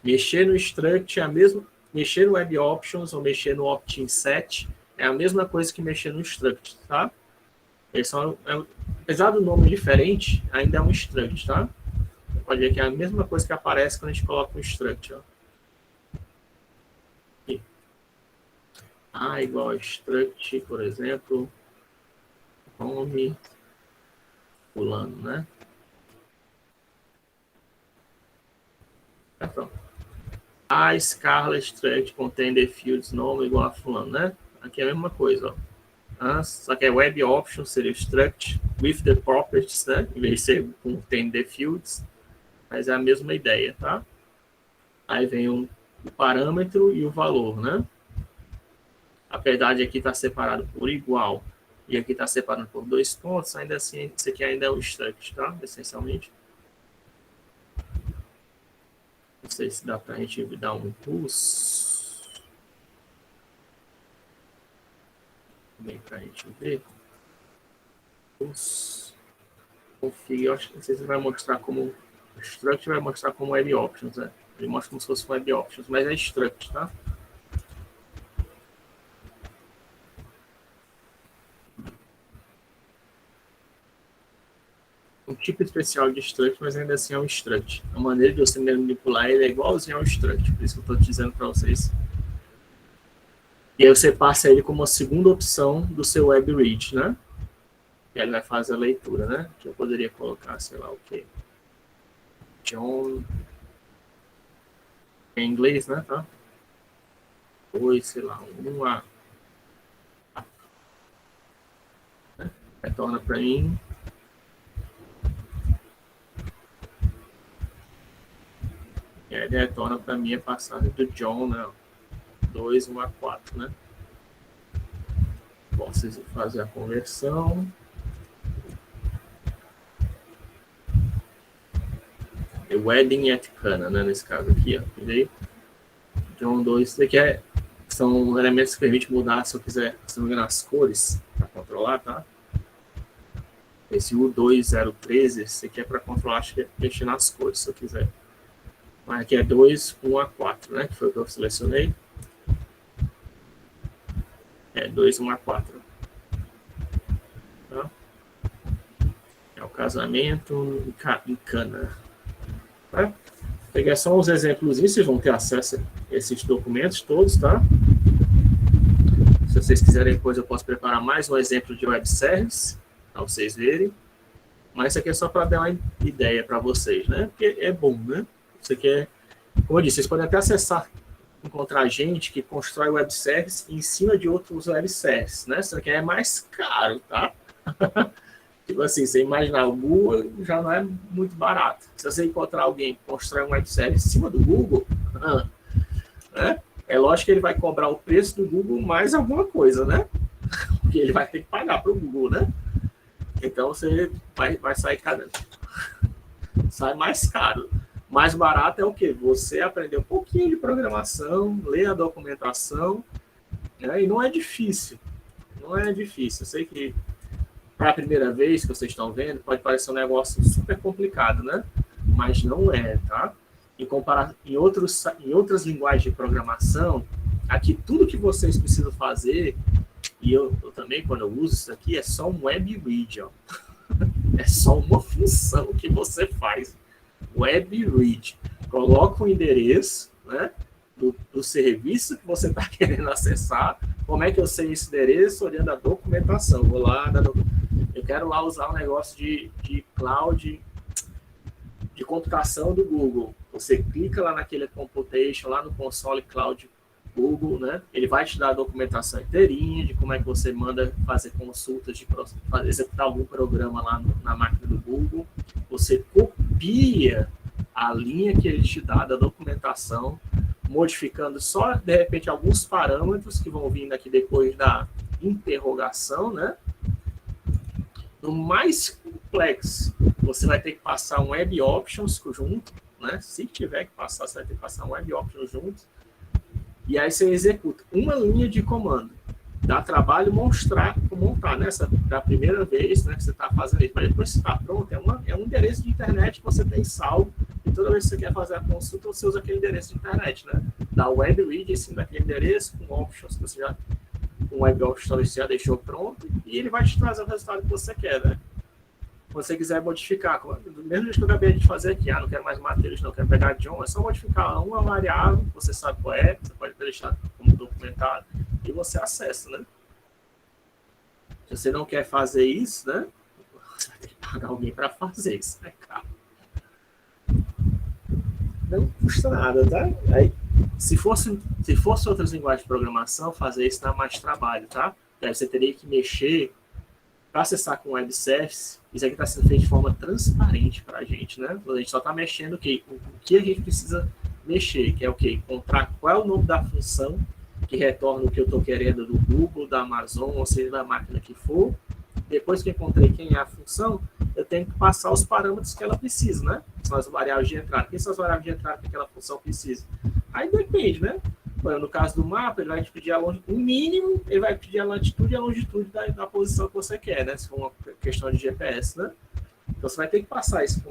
Mexer no struct é a mesma, mexer no Web Options ou mexer no Opt-in Set é a mesma coisa que mexer no struct, tá? Eles são, apesar do nome diferente, ainda é um struct, tá? Você pode ver que é a mesma coisa que aparece quando a gente coloca um struct, ó. Aqui. Igual a struct, por exemplo, nome, fulano, né? Então, Scarlet struct contém the fields nome igual a fulano, né? Aqui é a mesma coisa, ó. Só que é Web Options, seria o struct with the properties, né? Em vez de ser contain the fields, mas é a mesma ideia, tá? Aí vem o parâmetro e o valor, né? Apesar de aqui estar separado por igual e aqui está separado por 2 pontos, ainda assim, isso aqui ainda é o struct, tá? Essencialmente. Não sei se dá para a gente dar um impulso. Bem, para a gente ver. Config, eu acho que vocês vai mostrar como. O struct vai mostrar como Web Options, né? Ele mostra como se fosse Web Options, mas é struct, tá? Um tipo especial de struct, mas ainda assim é um struct. A maneira de você manipular ele é igualzinho ao struct, por isso que eu estou dizendo para vocês. E aí você passa ele como a segunda opção do seu web read, né? E ele vai fazer a leitura, né? Que eu poderia colocar, sei lá o quê. John. Em inglês, né? Tá? Oi, sei lá, 1A. Retorna para mim. E aí ele retorna para mim a passagem do John, né? 2, 1 a 4, né? Posso fazer a conversão. É Wedding at Cana, né? Nesse caso aqui, ó. Entendeu? John 2, isso aqui são elementos que permitem mudar, se eu quiser, se não me engano, as cores para controlar, tá? Esse U2013, esse aqui é para controlar, acho que é mexer nas cores, se eu quiser. Mas aqui é 2, 1 a 4, né? Que foi o que eu selecionei. É 2, 1 a 4. Tá? É o casamento em Cana. Tá? Peguei só uns exemplos, vocês vão ter acesso a esses documentos todos, tá? Se vocês quiserem depois eu posso preparar mais um exemplo de web service, para vocês verem. Mas isso aqui é só para dar uma ideia para vocês, né? Porque é bom, né? Isso aqui é, como eu disse, vocês podem até acessar, encontrar gente que constrói web service em cima de outros web services, né? Isso aqui é mais caro, tá? Tipo assim, você imaginar, o Google já não é muito barato. Se você encontrar alguém que constrói um web service em cima do Google, né? É lógico que ele vai cobrar o preço do Google mais alguma coisa, né? Porque ele vai ter que pagar para o Google, né? Então você vai sair sai mais caro. Mais barato é o quê? Você aprender um pouquinho de programação, ler a documentação, né? E não é difícil. Não é difícil. Eu sei que para a primeira vez que vocês estão vendo, pode parecer um negócio super complicado, né? Mas não é, tá? Em outras linguagens de programação, aqui tudo que vocês precisam fazer, e eu também, quando eu uso isso aqui, é só um web read, ó. É só uma função que você faz. Web read. Coloca o endereço, né, do serviço que você está querendo acessar. Como é que eu sei esse endereço? Olhando a documentação. Vou lá, eu quero lá usar um negócio de cloud, de computação do Google. Você clica lá naquele computation, lá no console cloud Google, né? Ele vai te dar a documentação inteirinha de como é que você manda fazer consultas, de executar algum programa lá na máquina do Google. Você copia a linha que ele te dá da documentação, modificando só, de repente, alguns parâmetros que vão vindo aqui depois da interrogação, né? No mais complexo, você vai ter que passar um Web Options junto, né? Se tiver que passar, você vai ter que passar um Web Options junto. E aí você executa uma linha de comando. Dá trabalho montar, né? Da primeira vez, né, que você está fazendo isso. Mas depois que está pronto, é um endereço de internet que você tem salvo. E toda vez que você quer fazer a consulta, você usa aquele endereço de internet, né? Dá o web read em cima daquele endereço, com options que com web options você já deixou pronto. E ele vai te trazer o resultado que você quer, né? Se você quiser modificar, do mesmo jeito que eu acabei de fazer aqui, não quero mais Matheus, não quero pegar John, é só modificar uma variável, você sabe qual é, você pode deixar como documentado, e você acessa, né? Se você não quer fazer isso, né? Você vai ter que pagar alguém para fazer isso, né, cara? Não custa nada, tá? Aí, se fosse outras linguagens de programação, fazer isso dá mais trabalho, tá? Aí você teria que mexer para acessar com web service. Isso aqui está sendo feito de forma transparente para a gente, né? A gente só está mexendo o que a gente precisa mexer, que é o quê? Encontrar qual é o nome da função que retorna o que eu estou querendo do Google, da Amazon, ou seja, da máquina que for. Depois que eu encontrei quem é a função, eu tenho que passar os parâmetros que ela precisa, né? São as variáveis de entrada. Quem são as variáveis de entrada que aquela função precisa? Aí depende, né? No caso do mapa, ele vai te pedir o mínimo, ele vai pedir a latitude e a longitude da posição que você quer, né? Se for uma questão de GPS, né? Então você vai ter que passar isso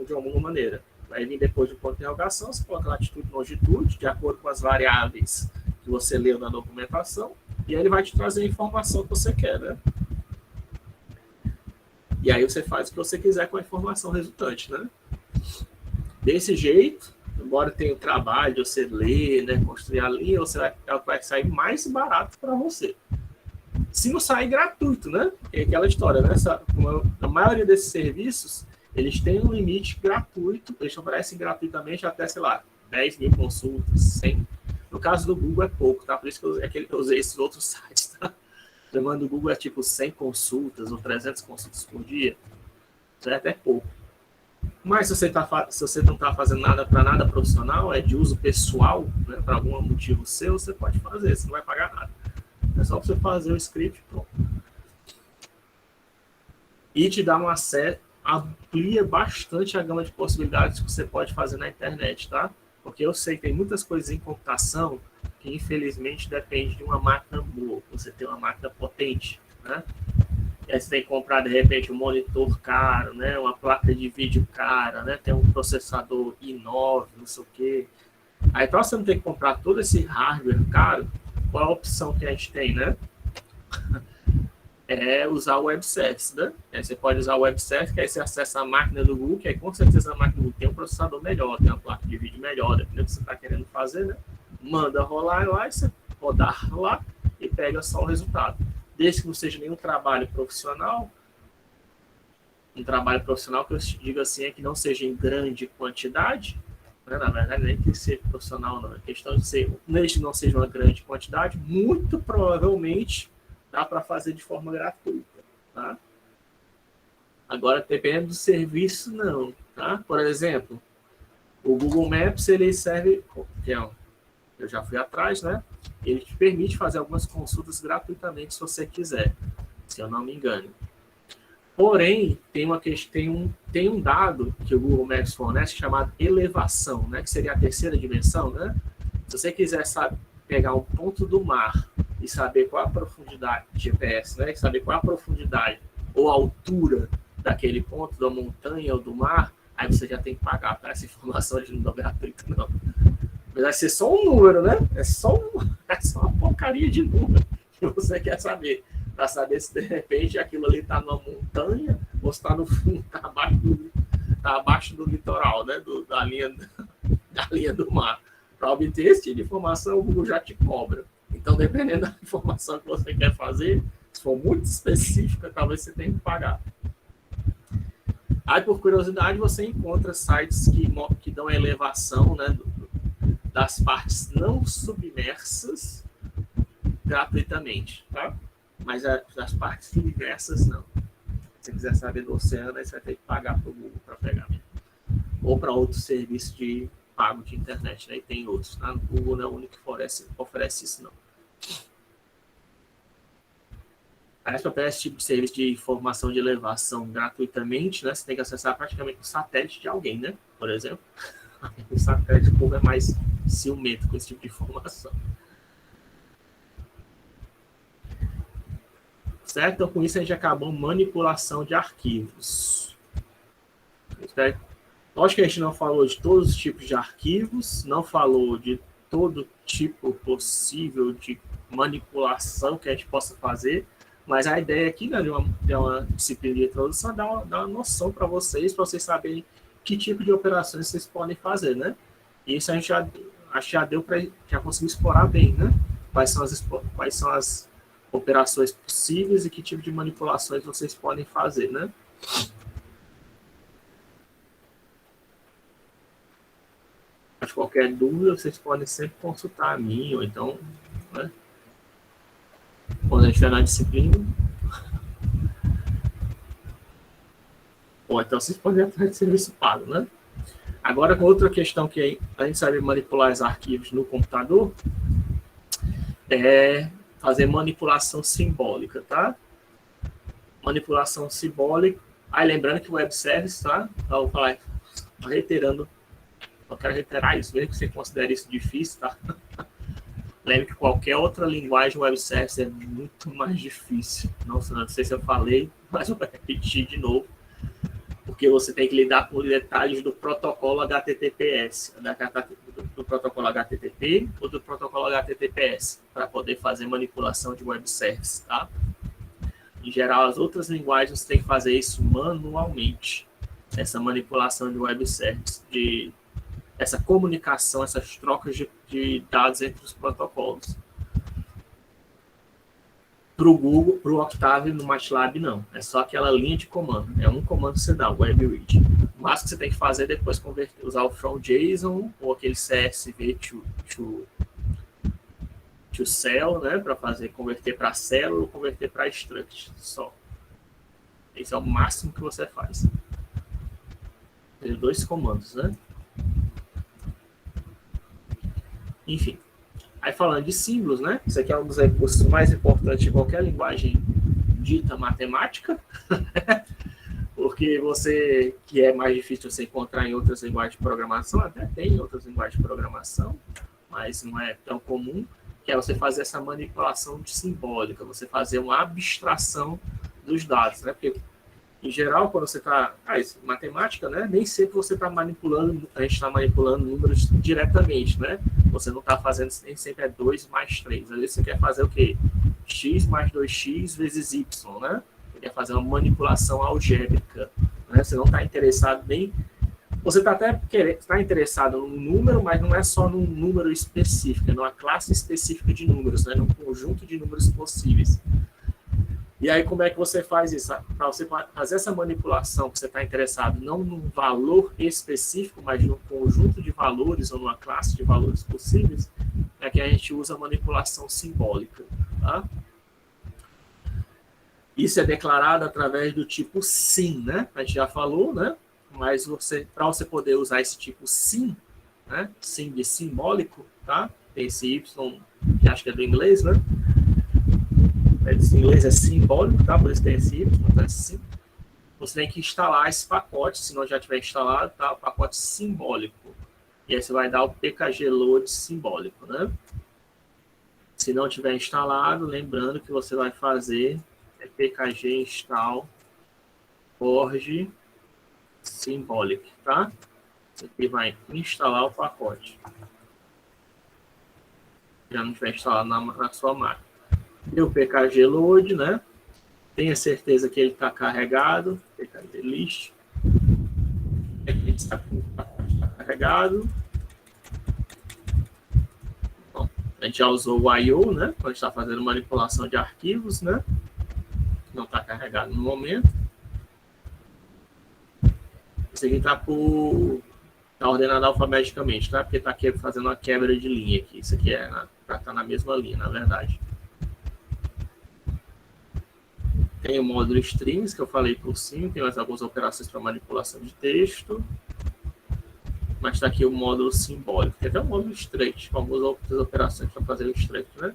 de alguma maneira. Vai vir depois do ponto de interrogação, você coloca latitude e longitude, de acordo com as variáveis que você leu na documentação, e aí ele vai te trazer a informação que você quer, né? E aí você faz o que você quiser com a informação resultante, né? Desse jeito, embora tenha o trabalho de você ler, né, construir a linha, vai sair mais barato para você. Se não sair gratuito, né? É aquela história, né? A maioria desses serviços, eles têm um limite gratuito, eles oferecem gratuitamente até, sei lá, 10 mil consultas, 100. No caso do Google é pouco, tá? Por isso que eu usei esses outros sites, tá? O tamanho do Google é tipo 100 consultas ou 300 consultas por dia. Certo? É pouco. Mas se você não está fazendo nada para nada profissional, é de uso pessoal, né, para algum motivo seu, você pode fazer, você não vai pagar nada. É só para você fazer o script, pronto. E te dá amplia bastante a gama de possibilidades que você pode fazer na internet, tá? Porque eu sei que tem muitas coisas em computação que, infelizmente, depende de uma máquina boa, você tem uma máquina potente, né? E aí você tem que comprar, de repente, um monitor caro, né? Uma placa de vídeo cara, né? Tem um processador i9, não sei o quê. Aí, para você não ter que comprar todo esse hardware caro, qual a opção que a gente tem, né? É usar o web service, né? Aí você pode usar o web service, que aí você acessa a máquina do Google, que aí com certeza a máquina do Google tem um processador melhor, tem uma placa de vídeo melhor, dependendo do que você está querendo fazer, né? Manda rolar lá e você rodar lá e pega só o resultado. Desde que não seja nenhum trabalho profissional, um trabalho profissional que eu digo assim é que não seja em grande quantidade, né? Na verdade, nem tem que ser profissional, não. A questão de ser, mesmo que não seja uma grande quantidade, muito provavelmente dá para fazer de forma gratuita, tá? Agora, dependendo do serviço, não, tá? Por exemplo, o Google Maps, ele serve, eu já fui atrás, né? Ele te permite fazer algumas consultas gratuitamente, se você quiser, se eu não me engano. Porém, tem um dado que o Google Maps fornece chamado elevação, né? Que seria a terceira dimensão, né? Se você quiser pegar um ponto do mar e saber qual a profundidade, GPS, né? E saber qual a profundidade ou a altura daquele ponto, da montanha ou do mar, aí você já tem que pagar para essa informação de não gratuita, não. Mas vai ser só um número, né? É só uma porcaria de número que você quer saber. Para saber se de repente aquilo ali está numa montanha ou se está no fundo, está abaixo do litoral, né? Da linha do mar. Para obter esse tipo de informação, o Google já te cobra. Então, dependendo da informação que você quer fazer, se for muito específica, talvez você tenha que pagar. Aí, por curiosidade, você encontra sites que dão elevação, né, das partes não submersas gratuitamente, tá? Mas das partes submersas, não. Se você quiser saber do oceano, aí você vai ter que pagar para o Google para pegar mesmo. Ou para outro serviço de pago de internet, né? E tem outros, tá? O Google não é o único que oferece isso, não. Aí, para pegar esse tipo de serviço de informação de elevação gratuitamente, né? Você tem que acessar praticamente o satélite de alguém, né? Por exemplo. O satélite, o povo é mais ciumento com esse tipo de informação. Certo? Então, com isso, a gente acabou manipulação de arquivos. Certo? Lógico que a gente não falou de todos os tipos de arquivos, não falou de todo tipo possível de manipulação que a gente possa fazer, mas a ideia aqui, né, de uma disciplina de introdução, é dar uma noção para vocês saberem que tipo de operações vocês podem fazer, né? E isso a gente já deu para já conseguir explorar bem, né? Quais são as operações possíveis e que tipo de manipulações vocês podem fazer, né? Mas qualquer dúvida, vocês podem sempre consultar a mim, ou então, né? Quando a gente estiver na disciplina. Ou então vocês podem ir atrás de serviço pago, né? Agora, outra questão que a gente sabe manipular os arquivos no computador é fazer manipulação simbólica, tá? Manipulação simbólica. Aí, lembrando que o web service, tá? Eu vou falar, reiterando, eu quero reiterar isso, mesmo que você considere isso difícil, tá? Lembre que qualquer outra linguagem web service é muito mais difícil. Não sei se eu falei, mas eu vou repetir de novo. Porque você tem que lidar com os detalhes do protocolo HTTPS, do protocolo HTTP ou do protocolo HTTPS, para poder fazer manipulação de web service, tá? Em geral, as outras linguagens têm que fazer isso manualmente, essa manipulação de web service, essa comunicação, essas trocas de dados entre os protocolos. Para o Google, para o Octave, no MATLAB, não. É só aquela linha de comando. É um comando que você dá, o web read. O máximo que você tem que fazer é depois usar o from JSON ou aquele CSV to cell, né? Para fazer converter para célula ou converter para struct. Só. Esse é o máximo que você faz. Tem 2 comandos, né? Enfim. Aí falando de símbolos, né? Isso aqui é um dos recursos mais importantes de qualquer linguagem dita matemática, porque que é mais difícil você encontrar em outras linguagens de programação, até tem outras linguagens de programação, mas não é tão comum, que é você fazer essa manipulação simbólica, você fazer uma abstração dos dados, né? Porque, em geral, quando você está... matemática, né? Nem sempre você está manipulando, a gente está manipulando números diretamente, né? Você não está fazendo, nem sempre é 2 mais 3. Às vezes você quer fazer o quê? X mais 2x vezes y, né? Você quer fazer uma manipulação algébrica, né? Você não está interessado nem... Você está até interessado num número, mas não é só num número específico, é numa classe específica de números, né? Num conjunto de números possíveis. E aí, como é que você faz isso? Para você fazer essa manipulação que você está interessado, não num valor específico, mas num conjunto de valores ou numa classe de valores possíveis, é que a gente usa a manipulação simbólica. Tá? Isso é declarado através do tipo sim, né? A gente já falou, né? Mas para você poder usar esse tipo sim, né? Sim de simbólico, tá? Tem esse Y, que acho que é do inglês, né? Esse inglês é simbólico, tá? Por isso tem esse Y, tá? Assim. Você tem que instalar esse pacote, se não já tiver instalado, tá? O pacote simbólico. E aí você vai dar o pkg load simbólico, né? Se não tiver instalado, lembrando que você vai fazer pkg install org symbolic, tá? Você aqui vai instalar o pacote. Já não tiver instalado na sua máquina. E o pkg load, né? Tenha certeza que ele está carregado. pkg list. Aqui está carregado. Bom, a gente já usou o I/O, né? Quando está fazendo manipulação de arquivos, né? Não está carregado no momento. Esse aqui está ordenado alfabeticamente, tá? Porque está aqui fazendo uma quebra de linha aqui. Isso aqui está na mesma linha, na verdade. Tem o módulo strings, que eu falei por cima, tem mais algumas operações para manipulação de texto. Mas está aqui o módulo simbólico, tem até o módulo straight, com algumas outras operações para fazer o straight, né?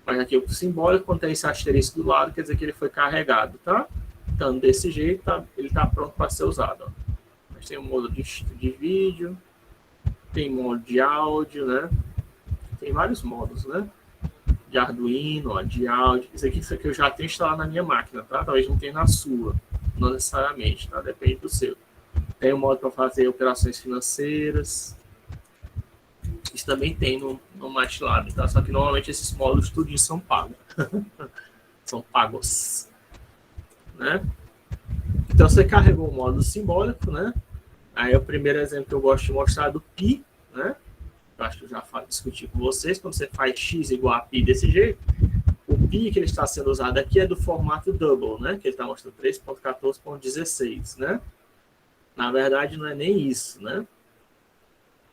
Mas aqui o simbólico, quando tem esse asterisco do lado, quer dizer que ele foi carregado, tá? Então, desse jeito, ele está pronto para ser usado. Ó. Mas tem o módulo de vídeo, tem módulo de áudio, né? Tem vários módulos, né? De Arduino, ó, de áudio. Isso aqui eu já tenho instalado na minha máquina, tá? Talvez não tenha na sua, não necessariamente, tá? Depende do seu. Tem um modo para fazer operações financeiras. Isso também tem no MATLAB, tá? Só que normalmente esses módulos tudinho são pagos. São pagos, né? Então você carregou o módulo simbólico, né? Aí o primeiro exemplo que eu gosto de mostrar é do pi, né? Eu acho que eu já discuti com vocês, quando você faz x igual a pi desse jeito, o pi que ele está sendo usado aqui é do formato double, né? Que ele está mostrando 3.14.16, né? Na verdade, não é nem isso, né?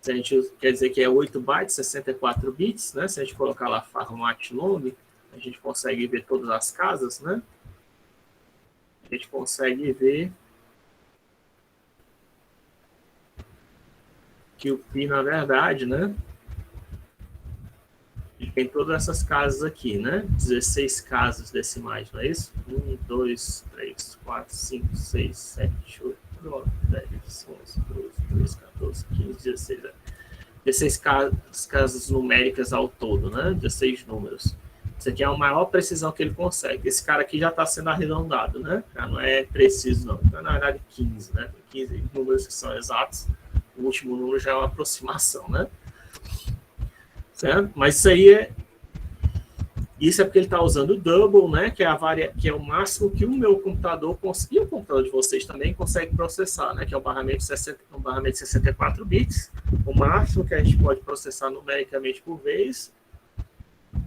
Se a gente quer dizer que é 8 bytes, 64 bits, né? Se a gente colocar lá format long, a gente consegue ver todas as casas, né? A gente consegue ver que o pi, na verdade, né? Ele tem todas essas casas aqui, né? 16 casas decimais, não é isso? 1, 2, 3, 4, 5, 6, 7, 8, 9, 10, 11, 12, 13, 14, 15, 16. 16 casas numéricas ao todo, né? 16 números. Isso aqui é a maior precisão que ele consegue. Esse cara aqui já está sendo arredondado, né? Já não é preciso, não. Então, na verdade, 15, né? 15 números que são exatos. O último número já é uma aproximação, né? Certo? Mas isso aí Isso é porque ele está usando o double, né? Que é o máximo que o meu computador e o computador de vocês também consegue processar, né? Que é um barramento de 64 bits. O máximo que a gente pode processar numericamente por vez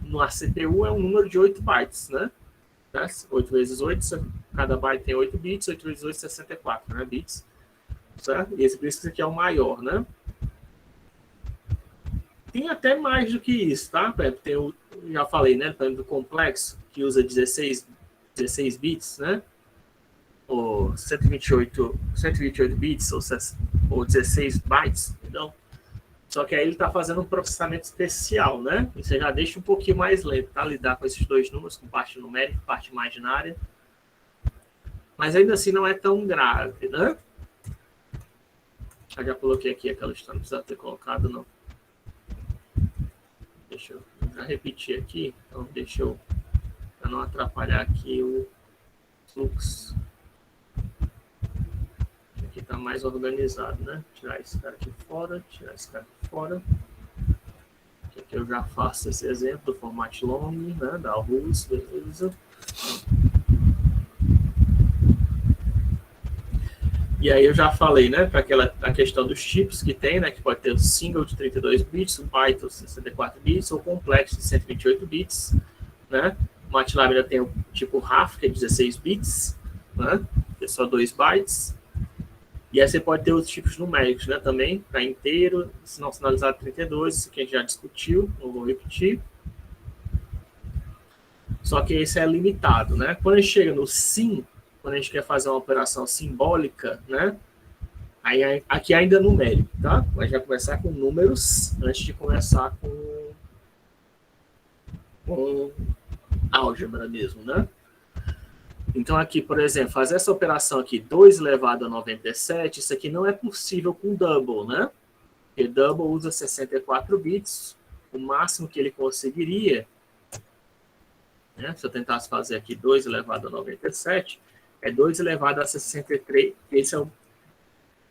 no CPU é um número de 8 bytes, né? 8 vezes 8, cada byte tem 8 bits, 8 vezes 8, 64, né? Bits. Certo? E por isso que aqui é o maior, né? Tem até mais do que isso, tá? Tem já falei, né? Do complexo, que usa 16 bits, né? Ou 128 bits, ou 16 bytes, então. Só que aí ele está fazendo um processamento especial, né? E você já deixa um pouquinho mais lento, tá? Lidar com esses dois números, com parte numérica e parte imaginária. Mas ainda assim não é tão grave, né? Eu já coloquei aqui aquela história, não precisa ter colocado, não. Deixa eu já repetir aqui, então deixa eu, para não atrapalhar aqui o fluxo. Aqui está mais organizado, né? Tirar esse cara aqui fora, tirar esse cara aqui fora. Aqui eu já faço esse exemplo do format long, né? Da rules, beleza. E aí eu já falei, né, para a questão dos chips que tem, né, que pode ter o single de 32 bits, o byte de 64 bits, ou complexo de 128 bits, né? O MATLAB ainda tem o tipo RAF, que é 16 bits, né? Que é só 2 bytes. E aí você pode ter os tipos numéricos, né? Também, para inteiro, não sinalizado 32, isso aqui a gente já discutiu, não vou repetir. Só que esse é limitado, né? Quando a gente chega no sim, quando a gente quer fazer uma operação simbólica, né? Aí aqui ainda é numérico, tá? A gente vai começar com números antes de começar com álgebra mesmo, né? Então aqui, por exemplo, fazer essa operação aqui, 2 elevado a 97, isso aqui não é possível com double, né? Porque double usa 64 bits, o máximo que ele conseguiria, né? Se eu tentasse fazer aqui 2 elevado a 97, é 2 elevado a 63, esse é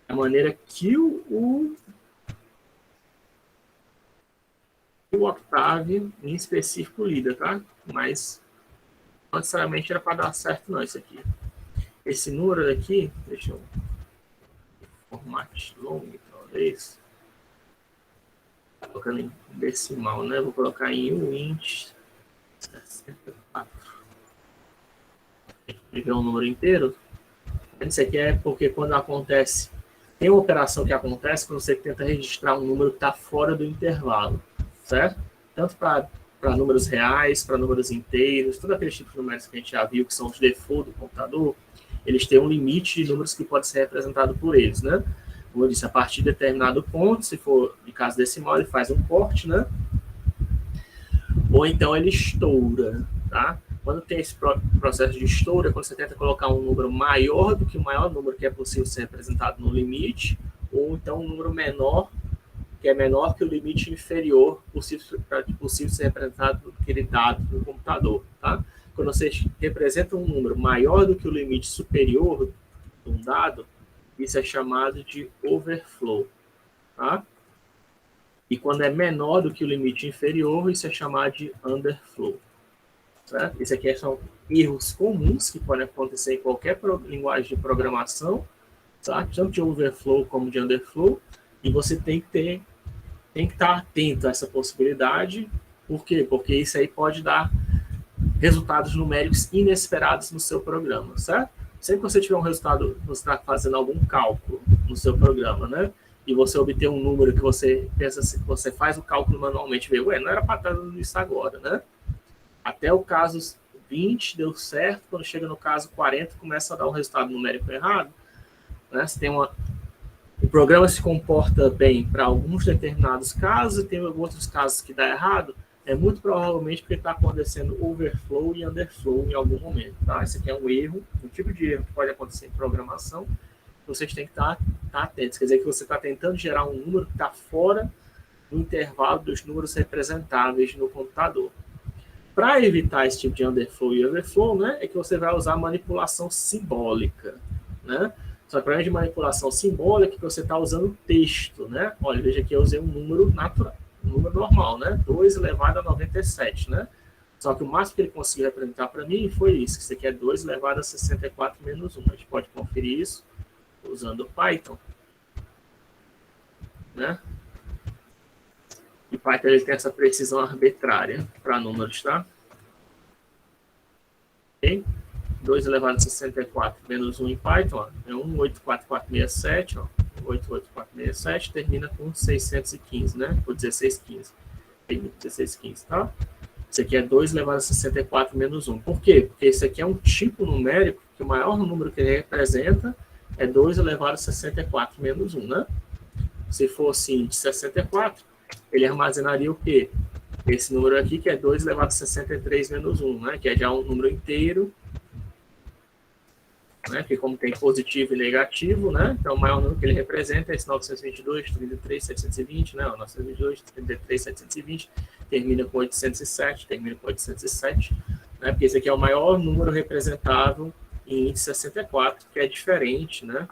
a maneira que o Octave em específico lida, tá? Mas não necessariamente era para dar certo não, isso aqui. Esse número aqui, deixa eu format long, talvez. Colocando em decimal, né? Vou colocar em int 64. Pegar um número inteiro. Isso aqui é porque quando acontece, tem uma operação que acontece quando você tenta registrar um número que está fora do intervalo, certo? Tanto para números reais, para números inteiros, todos aqueles tipos de números que a gente já viu, que são os default do computador, eles têm um limite de números que pode ser representado por eles, né? Como eu disse, a partir de determinado ponto, se for de caso decimal, ele faz um corte, né? Ou então ele estoura, tá? Quando tem esse processo de estoura, quando você tenta colocar um número maior do que o maior número que é possível ser representado no limite, ou então um número menor, que é menor que o limite inferior possível ser representado naquele dado no computador, tá? Quando você representa um número maior do que o limite superior de um dado, isso é chamado de overflow, tá? E quando é menor do que o limite inferior, isso é chamado de underflow. Certo? Esse aqui são erros comuns que podem acontecer em qualquer linguagem de programação, tá? Tanto de overflow como de underflow, e você tem que estar atento a essa possibilidade. Por quê? Porque isso aí pode dar resultados numéricos inesperados no seu programa, certo? Sempre que você tiver um resultado, você está fazendo algum cálculo no seu programa, né? E você obter um número que você pensa assim, você faz o cálculo manualmente, vê, ué, não era para estar dando isso agora, né? Até o caso 20 deu certo, quando chega no caso 40 começa a dar um resultado numérico errado, né? Você tem o programa se comporta bem para alguns determinados casos e tem outros casos que dá errado, é muito provavelmente porque está acontecendo overflow e underflow em algum momento, tá? Esse aqui é um erro, um tipo de erro que pode acontecer em programação, vocês têm que estar atentos, quer dizer que você está tentando gerar um número que está fora do intervalo dos números representáveis no computador. Para evitar esse tipo de underflow e overflow, né, é que você vai usar manipulação simbólica, né? Só que para de manipulação simbólica que você está usando texto, né? Olha, veja aqui eu usei um número natural, um número normal, né? 2 elevado a 97, né? Só que o máximo que ele conseguiu representar para mim foi isso, que isso aqui é 2 elevado a 64 menos 1. A gente pode conferir isso usando o Python, né? E Python ele tem essa precisão arbitrária para números, tá? Ok? 2 elevado a 64 menos 1 em Python, ó, é 18447, ó, 88467, termina com 615, né? Ou 1615. Tem 1615, tá? Isso aqui é 2 elevado a 64 menos 1. Por quê? Porque esse aqui é um tipo numérico que o maior número que ele representa é 2 elevado a 64 menos 1, né? Se fosse de 64, ele armazenaria o quê? Esse número aqui, que é 2 elevado a 63 menos 1, né? Que é já um número inteiro, né? Que como tem positivo e negativo, né? Então o maior número que ele representa é esse 922, 33, 720, né? O 922, 33, 720, termina com 807, termina com 807, né? Porque esse aqui é o maior número representável em índice 64, que é diferente, né?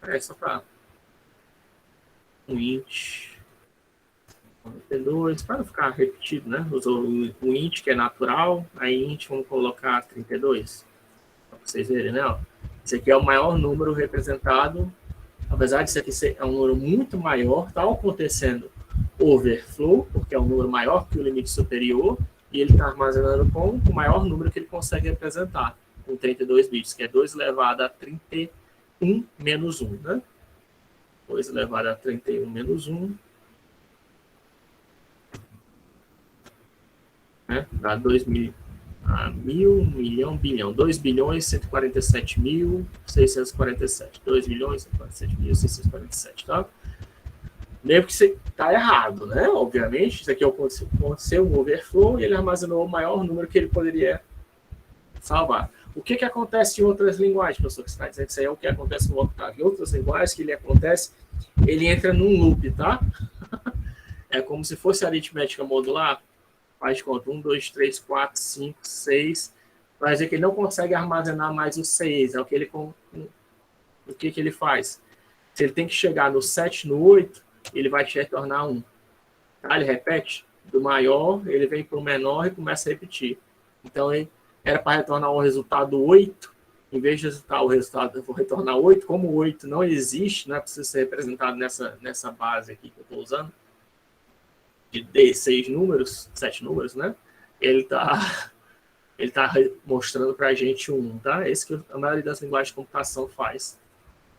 É só para um int 92, para não ficar repetido, né? Usou o int, que é natural, aí int vamos colocar 32, para vocês verem, né? Ó. Esse aqui é o maior número representado, apesar de isso aqui ser um número muito maior, está acontecendo overflow, porque é um número maior que o limite superior, e ele está armazenando com o maior número que ele consegue representar, com 32 bits, que é 2 elevado a 31 menos 1, né? 2 elevado a 31 menos 1, né? Dá 2 mil, mil, milhão, bilhão. 2 bilhões 147 mil 647. 2 bilhões 147 mil 647, tá? Lembra que você está errado, né? Obviamente, isso aqui aconteceu um overflow e ele armazenou o maior número que ele poderia salvar. O que acontece em outras linguagens, professor? Você está dizendo que isso aí é o que acontece no Octave. Em outras linguagens que ele acontece, ele entra num loop, tá? É como se fosse aritmética modular. Faz de conta, 1, 2, 3, 4, 5, 6. Vai dizer que ele não consegue armazenar mais o 6. É o que o que ele faz? Se ele tem que chegar no 7, no 8, ele vai te retornar 1. Tá? Ele repete do maior, ele vem para o menor e começa a repetir. Então, ele era para retornar um resultado 8, em vez de o resultado, eu vou retornar 8. Como o 8 não existe, não é preciso ser representado nessa base aqui que eu estou usando, de 6 números, 7 números, né? Ele tá mostrando para a gente 1, tá? Esse que a maioria das linguagens de computação faz.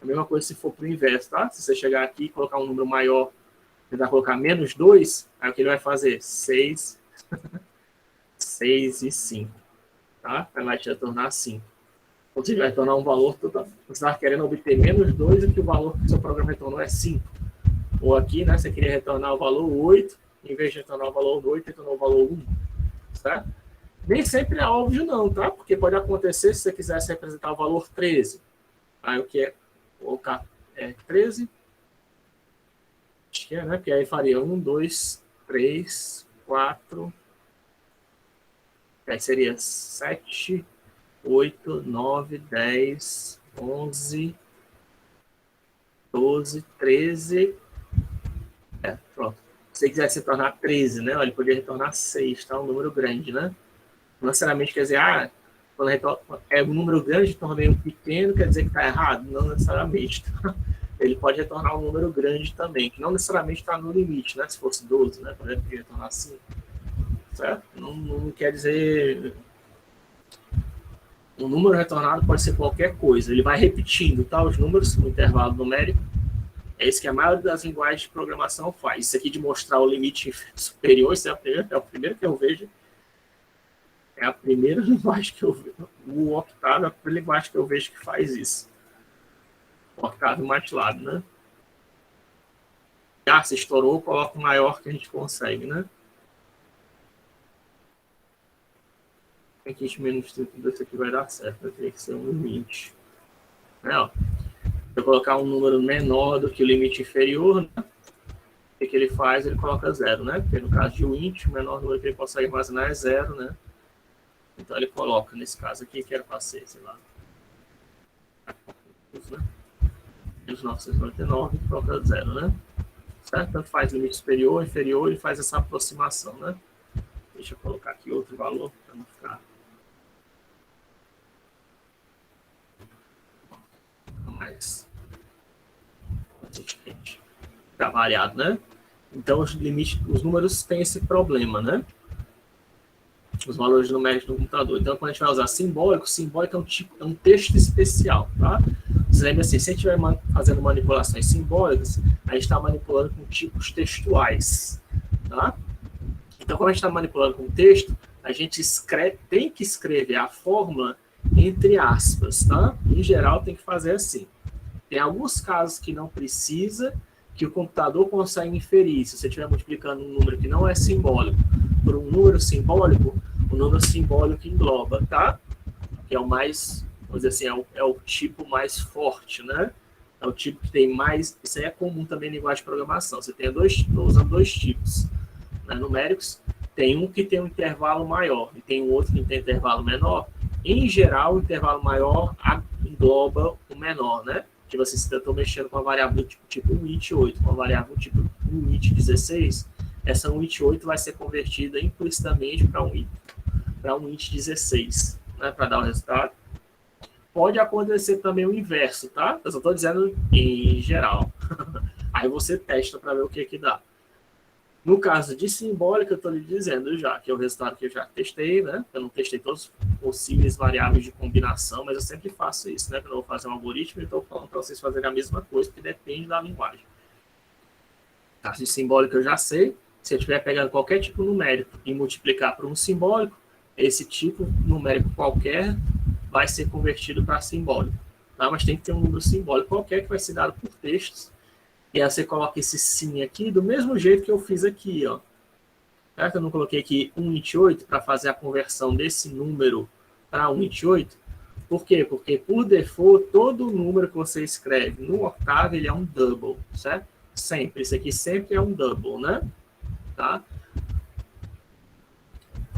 A mesma coisa se for para o inverso, tá? Se você chegar aqui e colocar um número maior, tentar colocar menos 2, aí o que ele vai fazer? 6, 6 e 5, tá? Aí vai te retornar 5. Ou seja, vai retornar um valor, você está querendo obter menos 2 e que o valor que o seu programa retornou é 5. Ou aqui, né, você queria retornar o valor 8, em vez de retornar o valor 8, retornou o valor 1, certo? Nem sempre é óbvio não, tá? Porque pode acontecer se você quisesse representar o valor 13. Aí o que é? Colocar 13. Acho que é, né? Porque aí faria 1, 2, 3, 4. Aí seria 7, 8, 9, 10, 11, 12, 13. Pronto. Se você quisesse retornar 13, né? Ele poderia retornar 6, tá? Um número grande, né? Não necessariamente quer dizer, quando é um número grande, tornei um pequeno, quer dizer que está errado? Não necessariamente. Tá? Ele pode retornar um número grande também, que não necessariamente está no limite, né? Se fosse 12, né? Poderia retornar 5. Certo? Não quer dizer... Um número retornado pode ser qualquer coisa. Ele vai repetindo, tá? Os números no intervalo numérico. É isso que a maioria das linguagens de programação faz. Isso aqui de mostrar o limite superior, isso é o primeiro que eu vejo. É a primeira linguagem que eu vejo. O Octave é a primeira linguagem que eu vejo que faz isso. O Octave MATLAB, né? Se estourou, coloca o maior que a gente consegue, né? Aqui, menos 32, isso aqui vai dar certo. Vai ter que ser um 20. Ó. Se eu colocar um número menor do que o limite inferior, né? O que ele faz? Ele coloca 0, né? Porque no caso de int, o menor número que ele consegue armazenar é 0, né? Então ele coloca, nesse caso aqui, que era para ser, sei lá, 999, coloca 0, né? Certo? Tanto faz limite superior, inferior, ele faz essa aproximação, né? Deixa eu colocar aqui outro valor para não ficar mais variado, né? Então os limites, os números têm esse problema, né? Os valores numéricos do computador. Então, quando a gente vai usar simbólico é um texto especial, tá? Você lembra assim, se a gente estiver fazendo manipulações simbólicas, a gente está manipulando com tipos textuais, tá? Então, quando a gente está manipulando com texto, a gente tem que escrever a fórmula entre aspas, tá? Em geral, tem que fazer assim. Tem alguns casos que não precisa, que o computador consegue inferir. Se você estiver multiplicando um número que não é simbólico por um número simbólico, o número simbólico engloba, tá? Que é o mais, vamos dizer assim, é o tipo mais forte, né? É o tipo que tem mais... Isso aí é comum também em linguagem de programação. Você tem estou usando dois tipos, né, numéricos. Tem um que tem um intervalo maior e tem um outro que tem um intervalo menor. Em geral, o intervalo maior engloba o menor, né? Tipo assim, se eu estou mexendo com uma variável tipo um int 8, com uma variável tipo um int 16, essa um int 8 vai ser convertida implicitamente para um int 16, né? Para dar o resultado. Pode acontecer também o inverso, tá? Eu só estou dizendo em geral. Aí você testa para ver o que dá. No caso de simbólica, eu estou lhe dizendo já, que é o resultado que eu já testei, né? Eu não testei todos os possíveis variáveis de combinação, mas eu sempre faço isso, né? Quando eu vou fazer um algoritmo, eu estou falando para vocês fazerem a mesma coisa, porque depende da linguagem. No caso de simbólica, eu já sei. Se eu estiver pegando qualquer tipo numérico e multiplicar por um simbólico, esse tipo numérico qualquer vai ser convertido para simbólico. Tá? Mas tem que ter um número simbólico qualquer que vai ser dado por textos. E aí você coloca esse sim aqui do mesmo jeito que eu fiz aqui, ó. Certo? Eu não coloquei aqui 128 para fazer a conversão desse número para 128. Por quê? Porque por default, todo número que você escreve no octavo, ele é um double, certo? Sempre. Isso aqui sempre é um double, né? Tá?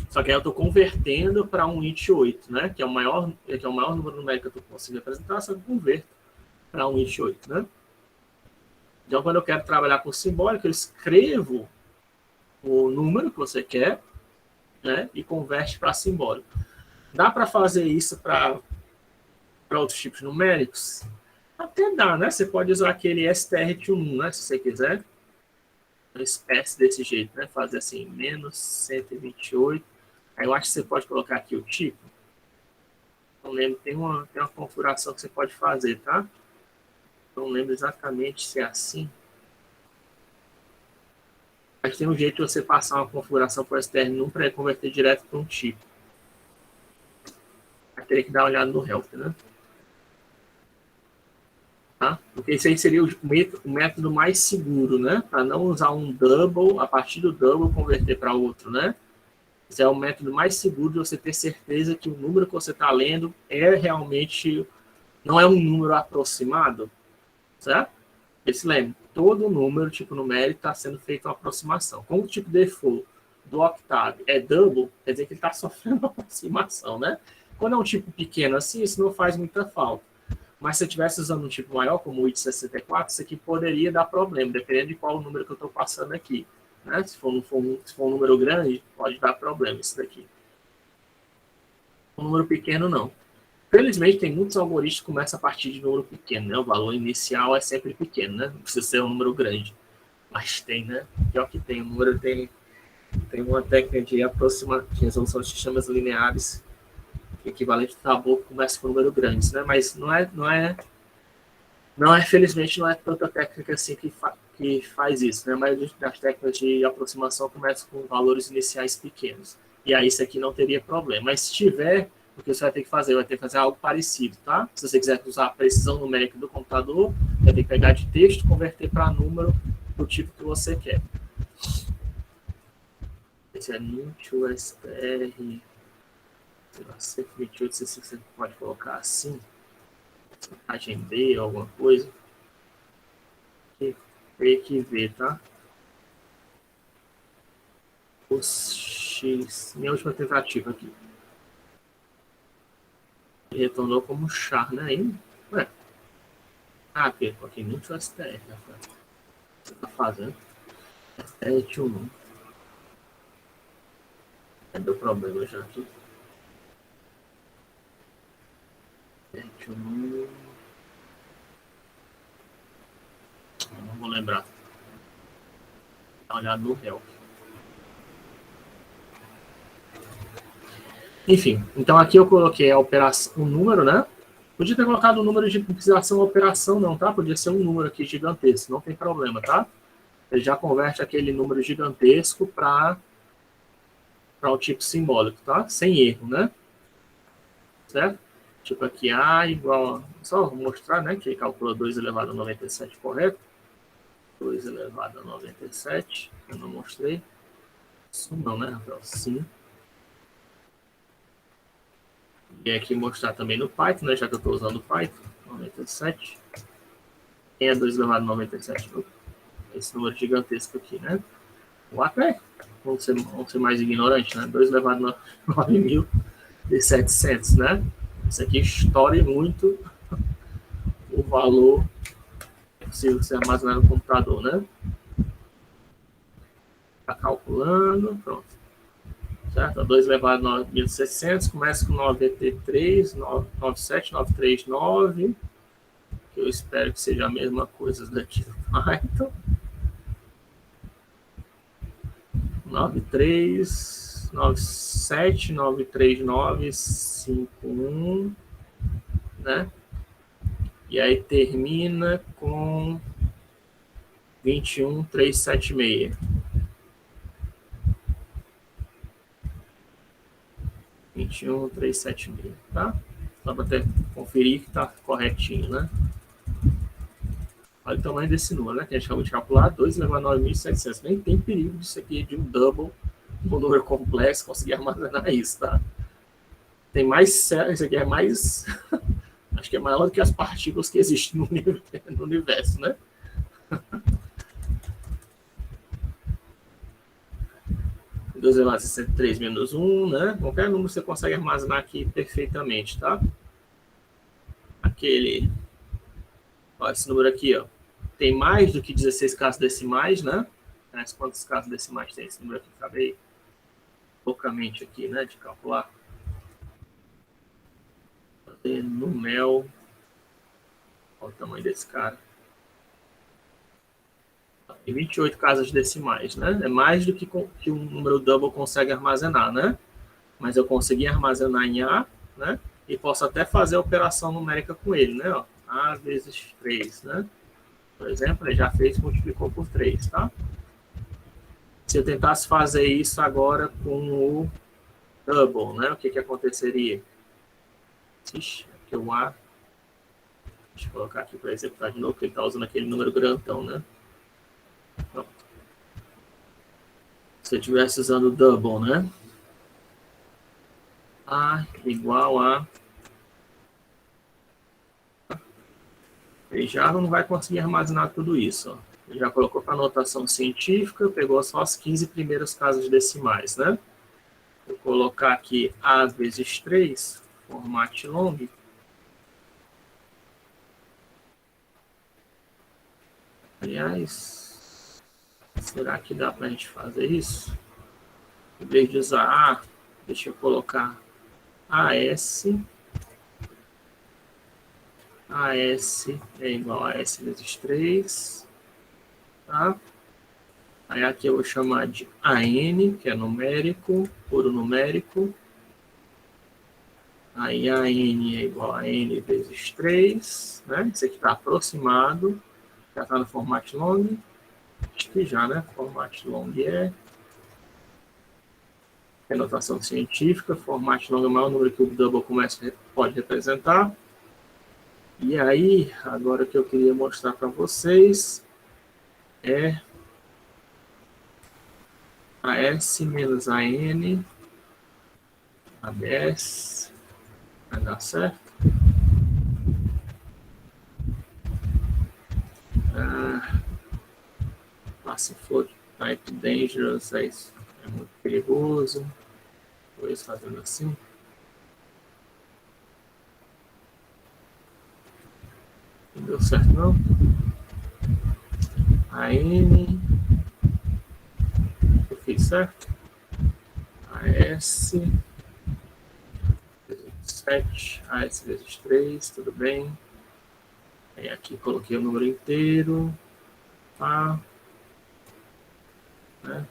Só que aí eu estou convertendo para 128, né? Que é o maior número numérico que eu consigo representar, só que eu converto para 128, né? Então, quando eu quero trabalhar com simbólico, eu escrevo o número que você quer, né, e converte para simbólico. Dá para fazer isso para outros tipos numéricos? Até dá, né? Você pode usar aquele str1, né, se você quiser. Uma espécie desse jeito, né? Fazer assim, menos 128. Aí eu acho que você pode colocar aqui o tipo. Não lembro, tem uma configuração que você pode fazer, tá? Não lembro exatamente se é assim. Mas tem um jeito de você passar uma configuração para o str1 para converter direto para um tipo. Vai ter que dar uma olhada no help, né? Tá? Porque isso aí seria o método mais seguro, né? Para não usar um double, a partir do double converter para outro, né? Esse é o método mais seguro de você ter certeza que o número que você está lendo é realmente, não é um número aproximado, certo? Porque se lembre, todo número, tipo numérico, está sendo feito uma aproximação. Como o tipo default do octave é double, quer dizer que ele está sofrendo uma aproximação, né? Quando é um tipo pequeno assim, isso não faz muita falta. Mas se eu estivesse usando um tipo maior, como o IT64, isso aqui poderia dar problema, dependendo de qual número que eu estou passando aqui. Né? Se for um número grande, pode dar problema isso daqui. Um número pequeno, não. Felizmente, tem muitos algoritmos que começam a partir de número pequeno. Né? O valor inicial é sempre pequeno, né? Não precisa ser um número grande. Mas tem, né? Pior que tem. O número tem uma técnica de resolução de sistemas lineares equivalente ao tabu que começa com números grandes, né? Mas felizmente, não é tanta técnica assim que faz isso, né? Mas das técnicas de aproximação começam com valores iniciais pequenos. E aí isso aqui não teria problema. Mas se tiver, o que você vai ter que fazer algo parecido, tá? Se você quiser usar a precisão numérica do computador, vai ter que pegar de texto, converter para número do tipo que você quer. Esse é NINT-USTR 128, se você pode colocar assim, agenda alguma coisa, tem que ver, tá? X, minha última tentativa aqui. Retornou como char, né? Ué. Ah, aqui, coloquei muito STR, né? Você tá fazendo? STR 1. Deu problema já aqui. Não vou lembrar. Dá uma olhada no help. Enfim, então aqui eu coloquei a operação, um número, né? Podia ter colocado um número de precisação operação, não, tá? Podia ser um número aqui gigantesco, não tem problema, tá? Ele já converte aquele número gigantesco para o tipo simbólico, tá? Sem erro, né? Certo? Tipo aqui A igual a... Só vou mostrar, né? Que ele calcula 2 elevado a 97 correto. 2 elevado a 97. Eu não mostrei. Isso não, né, Rafael? Sim. E aqui mostrar também no Python, né? Já que eu estou usando o Python. 97. Quem é 2 elevado a 97? Esse número gigantesco aqui, né? O até vamos ser mais ignorantes, né? 2 elevado a 9.700, né? Isso aqui estoure muito o valor que é possível ser armazenado no computador, né? Está calculando, pronto. Certo? 2 elevado a 9.600, começa com 93, 97939, que eu espero que seja a mesma coisa daqui do Python. 93, 97, 939, 51, né? E aí termina com 21376. 21376, tá? Só para até conferir que tá corretinho, né? Olha o tamanho desse número, né? Que a gente acabou de calcular, 2 elevado a 9.700. Nem tem perigo disso aqui de um double, um número complexo, conseguir armazenar isso, tá? Tem mais, isso aqui é mais, acho que é maior do que as partículas que existem no universo, né? 2 elevado a 63 menos 1, né? Qualquer número você consegue armazenar aqui perfeitamente, tá? Aquele, ó, esse número aqui, ó, tem mais do que 16 casas decimais, né? Mas quantos casas decimais tem esse número aqui? Acabei loucamente aqui, né, de calcular. No mel, olha o tamanho desse cara. Tem 28 casas decimais, né? É mais do que um número double consegue armazenar, né? Mas eu consegui armazenar em A, né? E posso até fazer a operação numérica com ele, né? Ó, A vezes 3, né? Por exemplo, ele já fez, multiplicou por 3, tá? Se eu tentasse fazer isso agora com o double, né? O que aconteceria? Ixi, aqui o A. Deixa eu colocar aqui para executar de novo, porque ele está usando aquele número grandão, né? Então, se eu estivesse usando o double, né? A igual a... Ele já não vai conseguir armazenar tudo isso, ó. Ele já colocou para notação científica, pegou só as 15 primeiras casas decimais, né? Vou colocar aqui A vezes 3, format long. Aliás, será que dá para a gente fazer isso? Em vez de usar A, deixa eu colocar AS. AS é igual a S vezes 3. Tá? Aí aqui eu vou chamar de AN, que é numérico, puro numérico. Aí AN é igual a N vezes 3. Né? Isso aqui está aproximado. Já está no format long. Acho que já, né? Format long é notação científica. Format long é o maior número que o double pode representar. E aí, agora o que eu queria mostrar para vocês é AS menos AN, ABS, vai dar certo? Passive float type dangerous, é isso. É muito perigoso. Vou fazendo assim. Não deu certo, não. AN, eu fiz certo. AS, 7, AS vezes 3, tudo bem. Aí aqui coloquei o número inteiro. Tá. Né?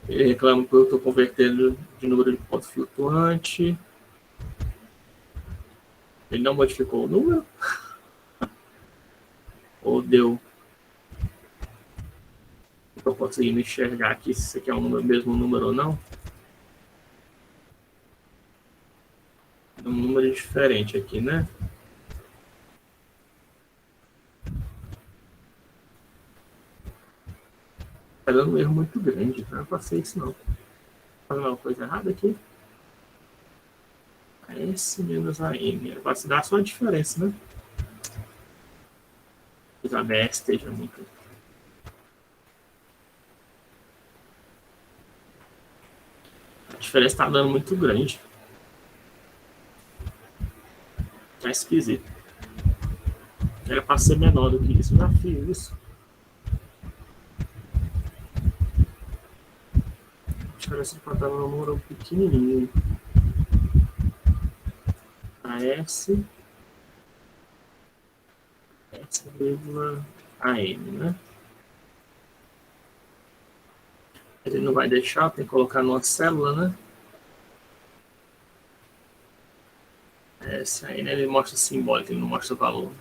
Ele reclama que eu estou convertendo de número de ponto flutuante. Ele não modificou o número? Ou deu? Estou conseguindo enxergar aqui se isso aqui é o mesmo número ou não. É um número diferente aqui, né? Está dando um erro muito grande. Não é para ser isso, não. Fazendo uma coisa errada aqui. S menos AM. Vai se dar só a diferença, né? Talvez a ABS esteja muito. A diferença está dando muito grande. Tá esquisito. Era para ser menor do que isso. Eu já fiz isso. A diferença está dando um número pequenininho. AS. S, AM, né? Ele não vai deixar, tem que colocar numa célula, né? Essa aí, né? Ele mostra simbólico, ele não mostra valor.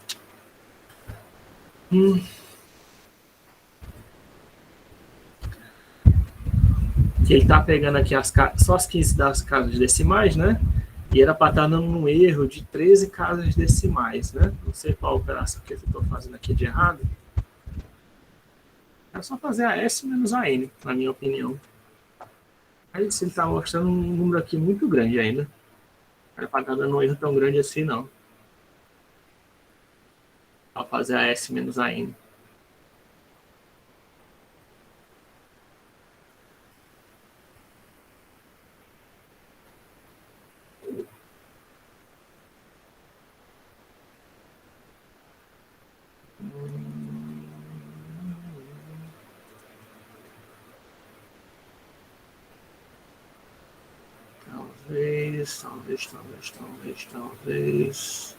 Que ele tá pegando aqui só as 15 das casas decimais, né? E era para estar dando um erro de 13 casas decimais, né? Não sei qual operação que eu estou fazendo aqui de errado. É só fazer a S menos a N, na minha opinião. Aí ele está mostrando um número aqui muito grande ainda. Não era para estar dando um erro tão grande assim, não. Vou fazer a S menos a N. Talvez.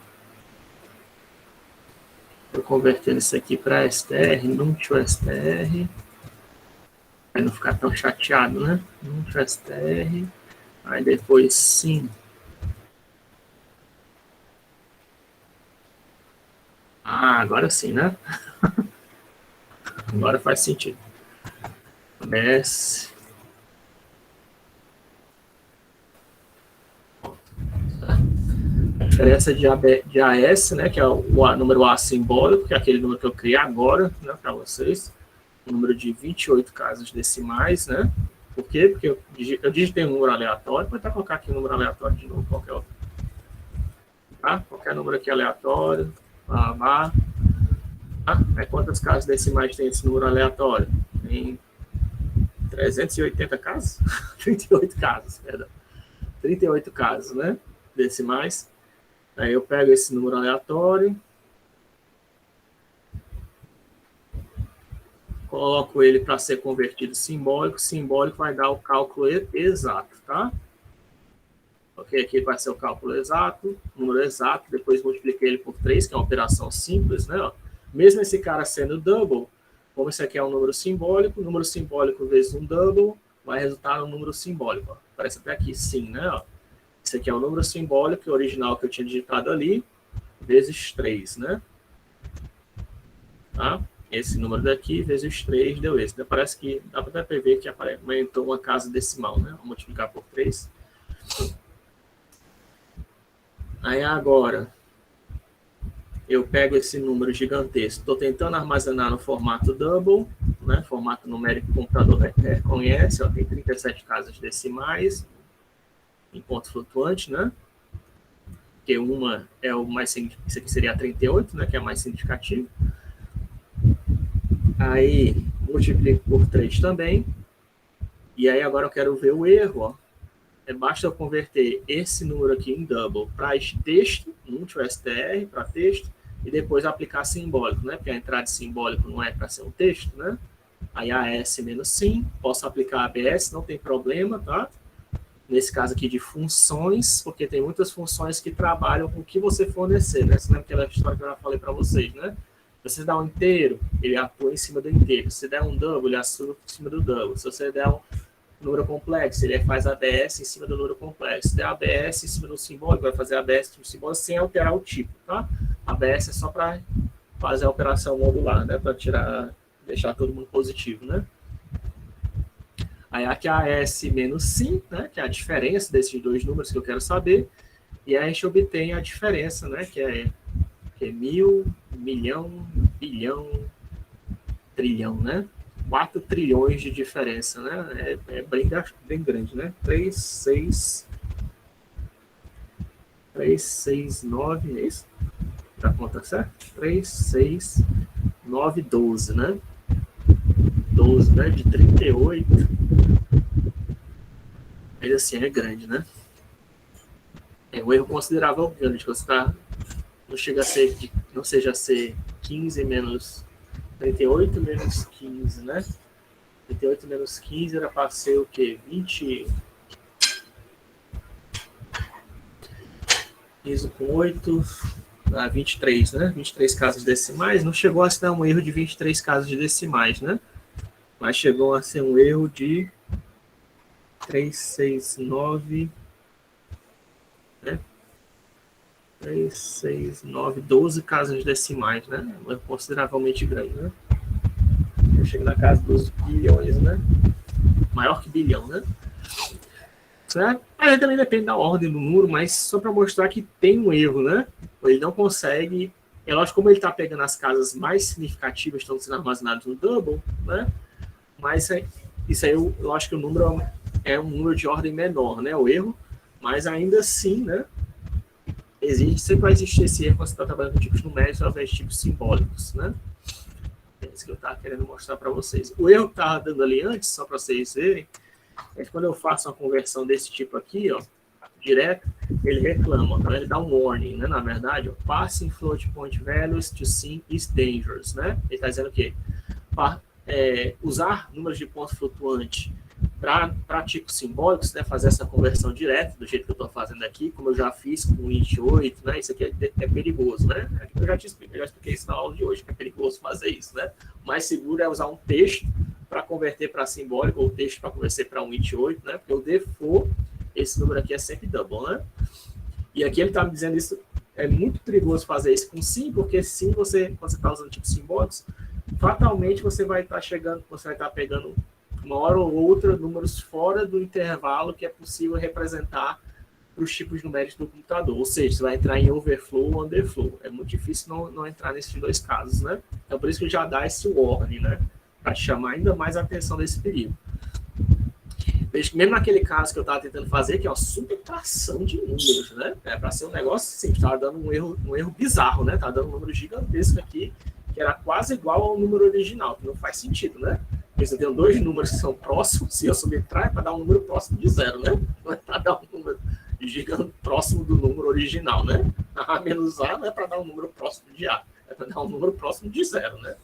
Vou converter isso aqui para STR, Nútil STR. Para não ficar tão chateado, né? Nútil STR. Aí depois sim. Ah, agora sim, né? Agora faz sentido. S. A diferença de AS, né, que é o número A simbólico, que é aquele número que eu criei agora, né, para vocês. Um número de 28 casas decimais, né? Por quê? Porque eu digitei um número aleatório, vou até colocar aqui um número aleatório de novo, qualquer outro. Tá? Qualquer número aqui aleatório. Tá? Quantas casas decimais tem esse número aleatório? Tem 380 casas? 38 casas, perdão. 38 casas, né? Decimais. Aí eu pego esse número aleatório, coloco ele para ser convertido simbólico. Simbólico vai dar o cálculo exato, tá? Ok, aqui vai ser o cálculo exato, número exato, depois multipliquei ele por 3, que é uma operação simples, né? Mesmo esse cara sendo double, como isso aqui é um número simbólico vezes um double, vai resultar no número simbólico. Ó. Aparece até aqui sim, né? Ó. Esse aqui é o número simbólico, original que eu tinha digitado ali, vezes 3, né? Tá? Esse número daqui, vezes 3, deu esse. Parece que dá para até ver que aumentou uma casa decimal, né? Vou multiplicar por 3. Aí agora, eu pego esse número gigantesco, estou tentando armazenar no formato double, né? Formato numérico que o computador reconhece, ó, tem 37 casas decimais, em ponto flutuante, né? Porque uma é o mais, isso aqui seria a 38, né? Que é mais significativo. Aí, multiplico por 3 também. E aí agora eu quero ver o erro, ó. Basta eu converter esse número aqui em double para texto, Nútil STR para texto, e depois aplicar simbólico, né? Porque a entrada de simbólico não é para ser um texto, né? Aí AS menos sim, posso aplicar ABS, não tem problema, tá? Nesse caso aqui de funções, porque tem muitas funções que trabalham com o que você fornecer, né? Você lembra aquela história que eu já falei para vocês, né? Se você dá um inteiro, ele atua em cima do inteiro. Se você der um double, ele atua em cima do double. Se você der um número complexo, ele faz ABS em cima do número complexo. Se der ABS em cima do simbólico, vai fazer ABS em cima do simbólico sem alterar o tipo, tá? ABS é só para fazer a operação modular, né? Para deixar todo mundo positivo, né? Aí aqui a AS menos sim, né? Que é a diferença desses dois números que eu quero saber. E aí a gente obtém a diferença, né? Que é mil, milhão, bilhão, trilhão, né? 4 trilhões de diferença, né? É bem grande, né? 3, 6, 9, é isso? Dá conta certo? 3, 6, 9, 12, né? 12, né? De 38. Mas assim, é grande, né? É um erro considerável grande, que você tá, não seja ser 15 menos 38 menos 15, né? 38 menos 15 era para ser o quê? 20. 15 com 8, dá 23, né? 23 casas decimais. Não chegou a se dar um erro de 23 casas de decimais, né? mas chegou a ser um erro de 369, né? 369, 12 casas decimais, né? É consideravelmente grande, né? Eu chego na casa dos bilhões, né? Maior que bilhão, né? Certo? Aí também depende da ordem do número, mas só para mostrar que tem um erro, né? Ele não consegue. É lógico, como ele está pegando as casas mais significativas, estão sendo armazenadas no double, né? Mas isso aí, eu acho que o número é um número de ordem menor, né? O erro, mas ainda assim, né? Sempre vai existir esse erro quando você está trabalhando com tipos numéricos ao invés de tipos simbólicos, né? É isso que eu estava querendo mostrar para vocês. O erro que estava dando ali antes, só para vocês verem, é que quando eu faço uma conversão desse tipo aqui, ó, direto, ele reclama, então ele dá um warning, né? Na verdade, ó, passing float point values to sim is dangerous, né? Ele está dizendo o quê? Usar números de ponto flutuante para tipos simbólicos, né? Fazer essa conversão direta, do jeito que eu estou fazendo aqui, como eu já fiz com o int8, né? Isso aqui é perigoso, né? Eu já expliquei isso na aula de hoje, que é perigoso fazer isso, né? O mais seguro é usar um texto para converter para simbólico, ou texto para converter para um int8, né? Porque o default, esse número aqui é sempre double, né? E aqui ele está me dizendo isso, é muito perigoso fazer isso com sim, porque sim, quando você está usando tipos simbólicos, fatalmente você vai estar pegando uma hora ou outra números fora do intervalo que é possível representar para os tipos numéricos do computador. Ou seja, você vai entrar em overflow ou underflow. É muito difícil não entrar nesses dois casos, né? Então, por isso que já dá esse warning, né? Para chamar ainda mais a atenção desse perigo. Veja que mesmo naquele caso que eu estava tentando fazer, que é uma subtração de números, né? É para ser um negócio assim, estava dando um erro bizarro, né? Estava dando um número gigantesco aqui, que era quase igual ao número original, que não faz sentido, né? Porque você tem dois números que são próximos, se eu subtrair, é para dar um número próximo de zero, né? Não é para dar um número gigante próximo do número original, né? A menos A não é para dar um número próximo de A, é para dar um número próximo de zero, né?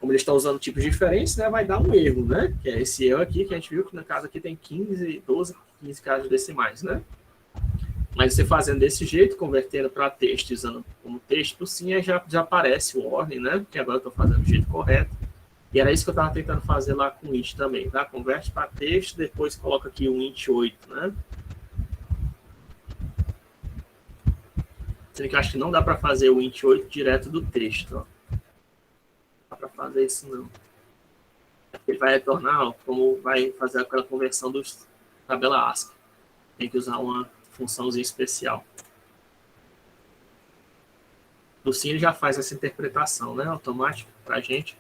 Como eles estão usando tipos diferentes, né, vai dar um erro, né? Que é esse erro aqui, que a gente viu que no caso aqui tem 15 casas decimais, né? Mas você fazendo desse jeito, convertendo para texto, usando como texto, sim, aí já aparece o ordem, né? Porque agora eu estou fazendo do jeito correto. E era isso que eu estava tentando fazer lá com o int também, tá? Converte para texto, depois coloca aqui o int8, né? Sendo que eu acho que não dá para fazer o int8 direto do texto, ó. Não dá para fazer isso, não. Ele vai retornar, ó, como vai fazer aquela conversão dos tabela ASCII. Tem que usar uma funçãozinha especial. No sim ele já faz essa interpretação, né, automática para a gente.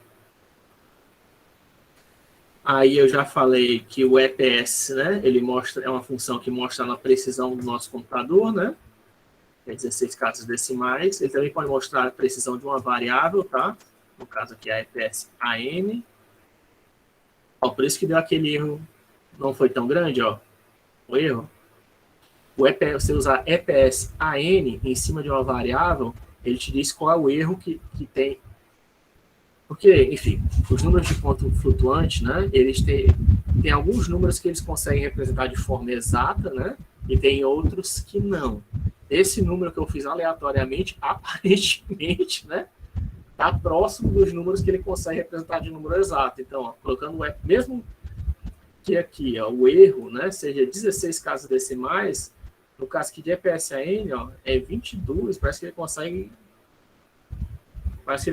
Aí eu já falei que o EPS, né, ele mostra, é uma função que mostra a precisão do nosso computador, né, é 16 casas decimais. Ele também pode mostrar a precisão de uma variável, tá? No caso aqui é a EPS AN. Ó, por isso que deu aquele erro, não foi tão grande, ó, o erro. O EPS, você usar EPS AN em cima de uma variável, ele te diz qual é o erro que tem. Porque, enfim, os números de ponto flutuante, né, eles têm alguns números que eles conseguem representar de forma exata, né, e tem outros que não. Esse número que eu fiz aleatoriamente, aparentemente, né, está próximo dos números que ele consegue representar de número exato. Então, ó, colocando o mesmo que aqui, ó, o erro, né, seja 16 casas decimais, no caso aqui de EPSAN, ó, é 22, parece que ele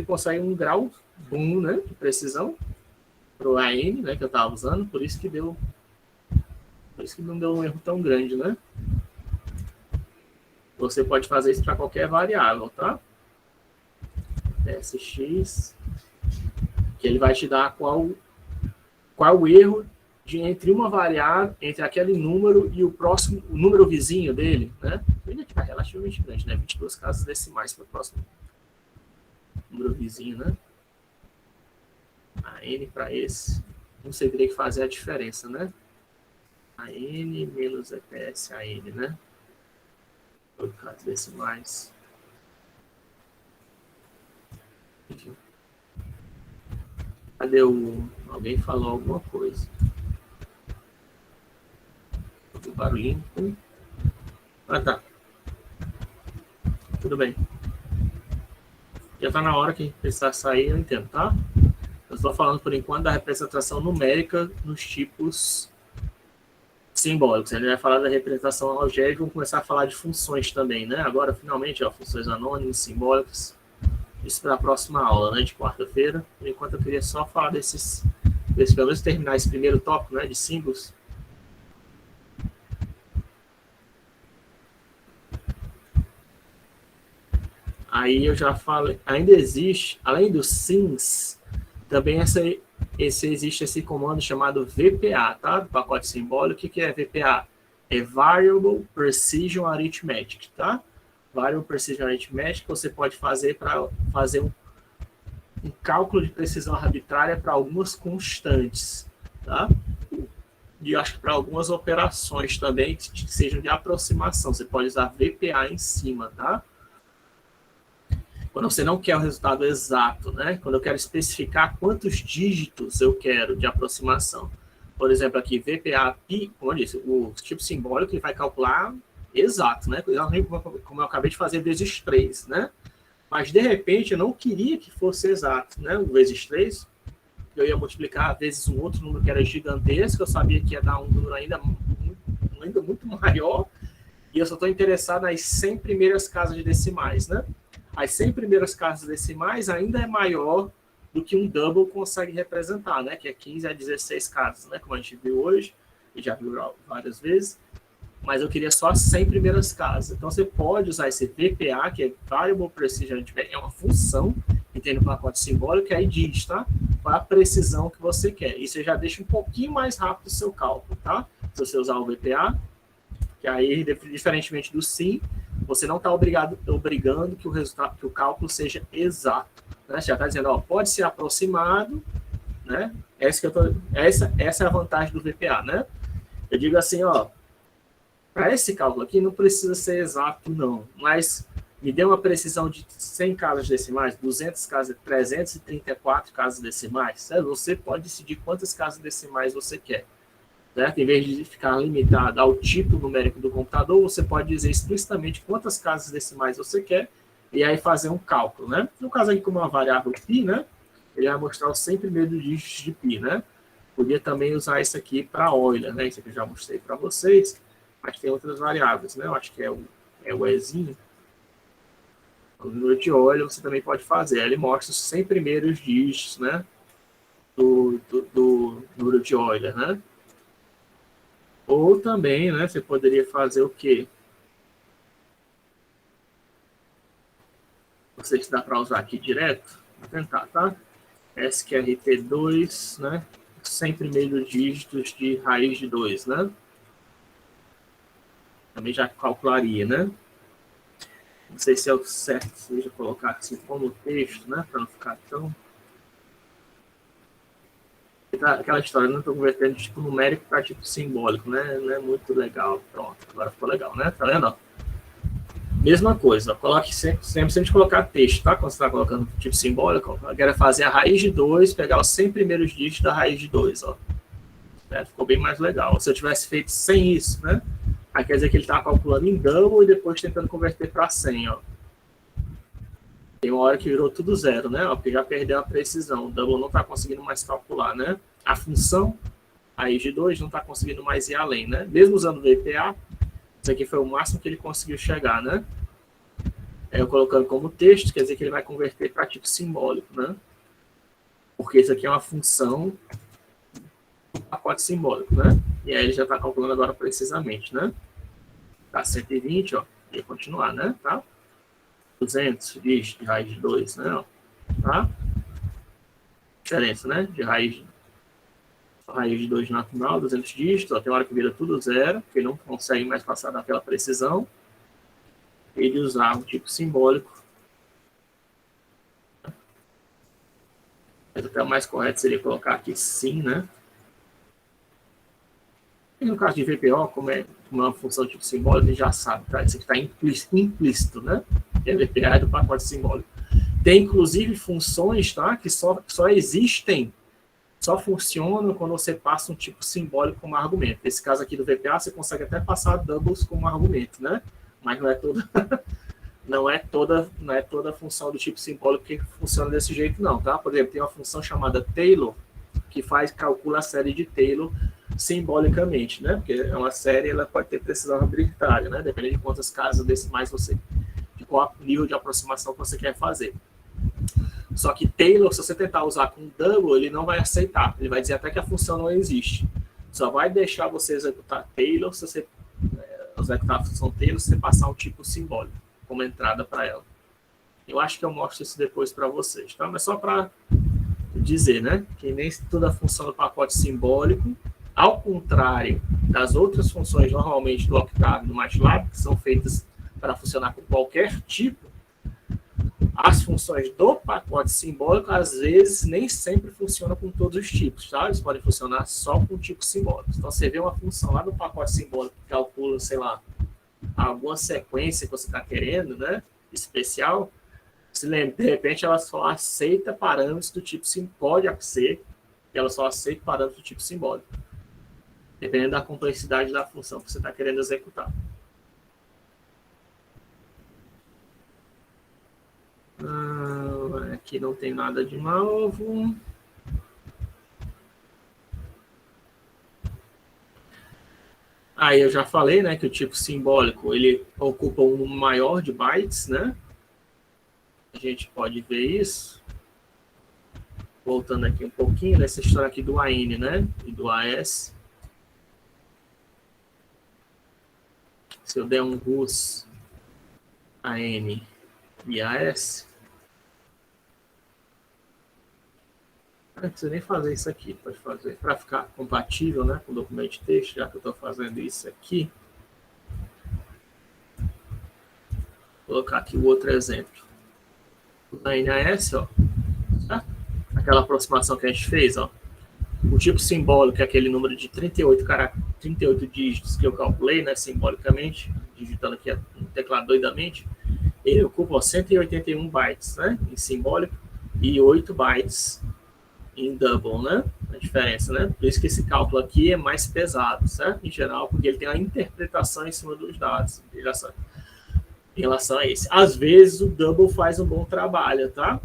consegue um grau bom, né, de precisão para o AN, né, que eu estava usando, por isso que não deu um erro tão grande, né? Você pode fazer isso para qualquer variável, tá? SX, que ele vai te dar qual o erro entre uma variável, entre aquele número e o próximo, o número vizinho dele, né? Ele está relativamente grande, né? 22 casas decimais para o próximo número vizinho, né? A N para esse, não sei, teria que fazer a diferença, né? A N menos EPS a N, né? 8 casas decimais. Enfim. Cadê o... Alguém falou alguma coisa. O barulhinho. Ah, tá. Tudo bem. Já tá na hora que a gente precisar sair, eu entendo, tá? Eu estou falando, por enquanto, da representação numérica nos tipos simbólicos. A gente vai falar da representação algébrica, vamos começar a falar de funções também, né? Agora, finalmente, ó, funções anônimas, simbólicas. Isso para a próxima aula, né, de quarta-feira. Por enquanto, eu queria só falar desses pelo menos terminar esse primeiro tópico, né, de símbolos. Aí eu já falei, ainda existe, além dos sims, também existe esse comando chamado VPA, tá? Do pacote simbólico. O que é VPA? É Variable Precision Arithmetic, tá? Variable Precision Arithmetic você pode fazer para fazer um cálculo de precisão arbitrária para algumas constantes, tá? E acho que para algumas operações também que sejam de aproximação. Você pode usar VPA em cima, tá? Quando você não quer o resultado exato, né? Quando eu quero especificar quantos dígitos eu quero de aproximação. Por exemplo, aqui, VPA pi, como eu disse, o tipo simbólico ele vai calcular exato, né? Como eu acabei de fazer vezes 3, né? Mas, de repente, eu não queria que fosse exato, né? O vezes 3, eu ia multiplicar vezes um outro número que era gigantesco, eu sabia que ia dar um número ainda muito maior, e eu só estou interessado nas 100 primeiras casas de decimais, né? As 100 primeiras casas decimais ainda é maior do que um double consegue representar, né? Que é 15 a 16 casas, né? Como a gente viu hoje, e já viu várias vezes. Mas eu queria só as 100 primeiras casas. Então, você pode usar esse VPA, que é Variable Precision Arithmetic, é uma função que tem no pacote simbólico, que aí diz, tá? Qual a precisão que você quer. E você já deixa um pouquinho mais rápido o seu cálculo, tá? Se você usar o VPA, que aí, diferentemente do SIM, você não está obrigando que o resultado, que o cálculo seja exato. Né? Você já está dizendo, ó, pode ser aproximado, né? Essa é a vantagem do VPA, né? Eu digo assim, ó, para esse cálculo aqui não precisa ser exato, não, mas me dê uma precisão de 100 casas decimais, 200 casas, 334 casas decimais, certo? Você pode decidir quantas casas decimais você quer. Certo? Em vez de ficar limitado ao tipo numérico do computador, você pode dizer explicitamente quantas casas decimais você quer e aí fazer um cálculo, né? No caso aqui, como uma variável π, né? Ele vai mostrar os 100 primeiros dígitos de π, né? Podia também usar isso aqui para Euler, né? Isso aqui eu já mostrei para vocês, mas tem outras variáveis, né? Eu acho que é o Ezinho. O número de Euler você também pode fazer. Ele mostra os 100 primeiros dígitos, né? Do número de Euler, né? Ou também, né, você poderia fazer o quê? Não sei se dá para usar aqui direto. Vou tentar, tá? SQRT2, né? 100 primeiros dígitos de raiz de 2, né? Também já calcularia, né? Não sei se é o certo, seja colocar assim como texto, né? Para não ficar tão... Aquela história, não estou convertendo de tipo numérico para tipo simbólico, né? Não é muito legal. Pronto, agora ficou legal, né? Tá vendo? Mesma coisa, coloque sempre colocar texto, tá? Quando você está colocando tipo simbólico, eu quero fazer a raiz de 2, pegar os 100 primeiros dígitos da raiz de 2, ó. Certo? Ficou bem mais legal. Se eu tivesse feito sem isso, né? Aí quer dizer que ele estava calculando em double e depois tentando converter para 100, ó. Tem uma hora que virou tudo zero, né? Porque já perdeu a precisão. O double não está conseguindo mais calcular, né? A função, a raiz de 2, não está conseguindo mais ir além, né? Mesmo usando o VPA, isso aqui foi o máximo que ele conseguiu chegar, né? Eu colocando como texto, quer dizer que ele vai converter para tipo simbólico, né? Porque isso aqui é uma função do pacote simbólico, né? E aí ele já está calculando agora precisamente, né? Tá 120, ó. E continuar, né? Tá? 200 dígitos de raiz de 2, né? Tá? Diferença, né? De raiz de 2 natural, 200 dígitos, ó, tem hora que vira tudo zero, porque não consegue mais passar daquela precisão, e de usar um tipo simbólico. Mas até o mais correto seria colocar aqui sim, né? E no caso de VPO, como é uma função tipo simbólico, a gente já sabe, tá? Isso aqui está implícito, né? Que é VPA do pacote simbólico. Tem, inclusive, funções, tá? Que só existem, só funcionam quando você passa um tipo simbólico como argumento. Nesse caso aqui do VPA, você consegue até passar doubles como argumento, né? Mas não é não é toda função do tipo simbólico que funciona desse jeito, não, tá? Por exemplo, tem uma função chamada Taylor, que calcula a série de Taylor simbolicamente, né? Porque é uma série, ela pode ter precisão arbitrária, né? Dependendo de quantas casas decimais de qual nível de aproximação você quer fazer. Só que Taylor, se você tentar usar com double, ele não vai aceitar. Ele vai dizer até que a função não existe. Só vai deixar você executar Taylor se você executar a função Taylor se você passar um tipo simbólico como entrada para ela. Eu acho que eu mostro isso depois para vocês, tá? Mas só para dizer, né? Que nem toda função do pacote simbólico, ao contrário das outras funções normalmente do Octave e do MATLAB, que são feitas para funcionar com qualquer tipo, as funções do pacote simbólico, às vezes, nem sempre funcionam com todos os tipos, tá? Eles podem funcionar só com tipos simbólicos. Então, você vê uma função lá no pacote simbólico que calcula, sei lá, alguma sequência que você está querendo, né? Especial. Se lembra, de repente, ela só aceita parâmetros do tipo simbólico. Pode ser que ela só aceite parâmetros do tipo simbólico. Dependendo da complexidade da função que você está querendo executar. Aqui não tem nada de novo. Aí eu já falei, né, que o tipo simbólico ele ocupa um número maior de bytes, né? A gente pode ver isso. Voltando aqui um pouquinho nessa história aqui do AN, né? E do AS. Se eu der um RUS AN e AS, não precisa nem fazer isso aqui, pode fazer para ficar compatível, né, com o documento de texto, já que eu estou fazendo isso aqui. Vou colocar aqui o outro exemplo. O NAS, ó, tá? Aquela aproximação que a gente fez, ó. O tipo simbólico, que é aquele número de 38 dígitos que eu calculei, né, simbolicamente, digitando aqui no teclado doidamente, ele ocupa 181 bytes, né, em simbólico, e 8 bytes em double, né? A diferença, né? Por isso que esse cálculo aqui é mais pesado, certo? Em geral, porque ele tem uma interpretação em cima dos dados em relação a esse. Às vezes o double faz um bom trabalho, tá?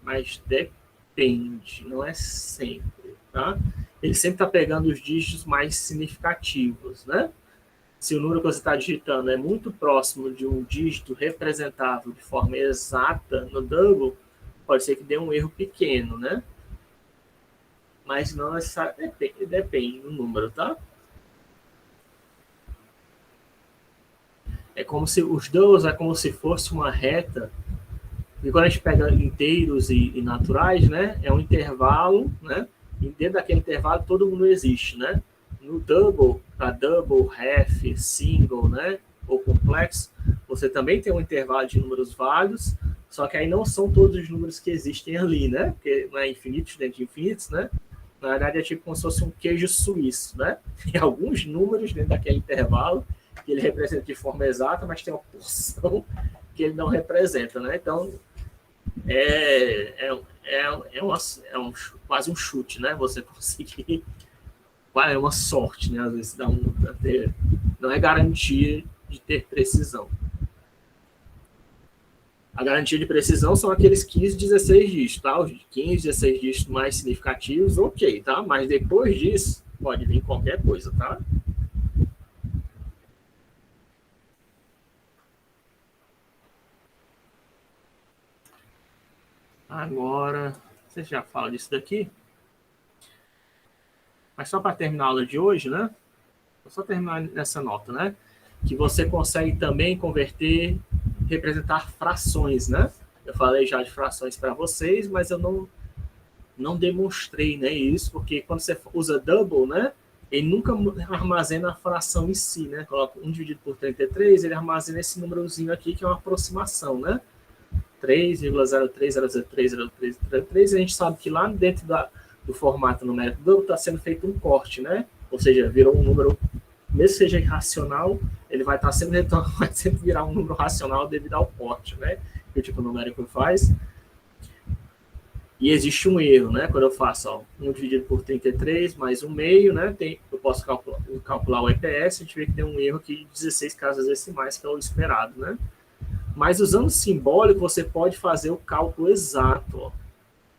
Mas depende, não é sempre, tá? Ele sempre está pegando os dígitos mais significativos, né? Se o número que você está digitando é muito próximo de um dígito representável de forma exata no double, pode ser que dê um erro pequeno, né? Mas não necessariamente, depende do número, tá? É como se os doubles é como se fosse uma reta. E quando a gente pega inteiros e naturais, né? É um intervalo, né? E dentro daquele intervalo todo mundo existe, né? No double, a double, half, single, né? Ou complexo, você também tem um intervalo de números válidos, só que aí não são todos os números que existem ali, né? Porque não é infinito dentro de infinitos, né? Na verdade, é tipo como se fosse um queijo suíço, né? Tem alguns números dentro daquele intervalo que ele representa de forma exata, mas tem uma porção que ele não representa, né? Então, quase um chute, né? Você conseguir... É uma sorte, né? Às vezes não é garantia de ter precisão. A garantia de precisão são aqueles 15, 16 dígitos, tá? Os 15, 16 dígitos mais significativos, ok, tá? Mas depois disso, pode vir qualquer coisa, tá? Agora, você já fala disso daqui? Mas só para terminar a aula de hoje, né? Vou só terminar nessa nota, né? Que você consegue também representar frações, né? Eu falei já de frações para vocês, mas eu não demonstrei, né, isso, porque quando você usa double, né, ele nunca armazena a fração em si, né? Coloca 1 dividido por 33, ele armazena esse númerozinho aqui, que é uma aproximação, né? 3,03030303, a gente sabe que lá dentro do formato numérico double está sendo feito um corte, né? Ou seja, virou um número, mesmo que seja irracional, ele vai estar sempre virar um número racional devido ao corte, né? Que o tipo numérico faz. E existe um erro, né? Quando eu faço, ó, 1 dividido por 33 mais 1 meio, né? Eu posso calcular o EPS, a gente vê que tem um erro aqui de 16 casas decimais, que é o esperado, né? Mas usando simbólico, você pode fazer o cálculo exato. Ó.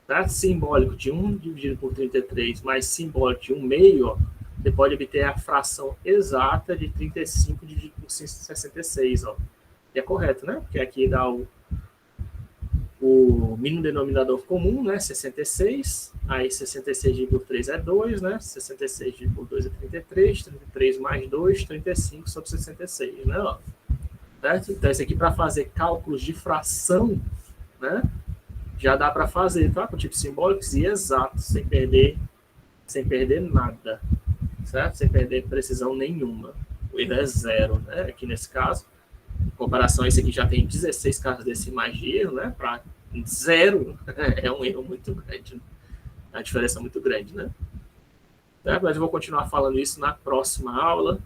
Tá? Simbólico de 1 dividido por 33 mais simbólico de 1 meio, ó, você pode obter a fração exata de 35 dividido por 66. Ó. E é correto, né? Porque aqui dá o mínimo denominador comum, né? 66. Aí 66 dividido por 3 é 2, né? 66 dividido por 2 é 33. 33 mais 2, 35 sobre 66, né? Ó. Certo? Então, esse aqui para fazer cálculos de fração, né? Já dá para fazer, tá? Com tipos simbólicos e exatos, sem perder nada, certo? Sem perder precisão nenhuma. O erro é zero, né? Aqui nesse caso, em comparação a esse aqui já tem 16 casas decimais de erro, né? Para zero é um erro muito grande, né? A diferença é muito grande, né? Certo? Mas eu vou continuar falando isso na próxima aula,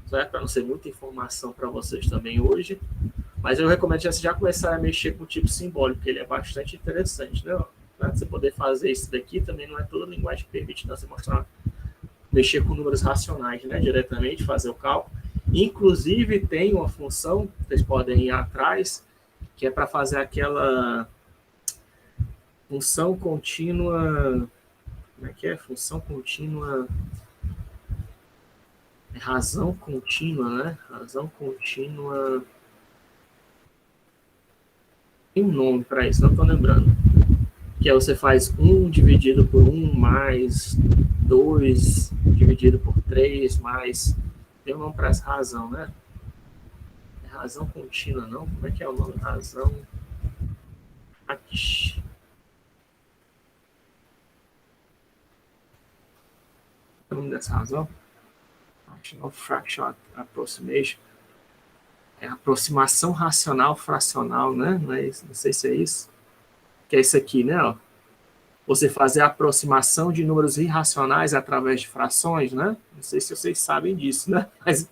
certo? Para não ser muita informação para vocês também hoje. Mas eu recomendo que você já começar a mexer com o tipo simbólico, porque ele é bastante interessante, né? Para você poder fazer isso daqui, também não é toda linguagem que permite você mexer com números racionais, né? Diretamente, fazer o cálculo. Inclusive, tem uma função, vocês podem ir atrás, que é para fazer aquela função contínua... Como é que é? Função contínua... É razão contínua, né? Razão contínua... Tem um nome para isso, não estou lembrando. Que é você faz 1 dividido por 1 mais 2 dividido por 3 mais... Tem um nome para essa razão, né? É razão contínua, não? Como é que é o nome? Razão... Aqui. O nome dessa razão? Fraction Approximation. É aproximação racional fracional, né? Não sei se é isso. Que é isso aqui, né? Ó. Você fazer a aproximação de números irracionais através de frações, né? Não sei se vocês sabem disso, né? Mas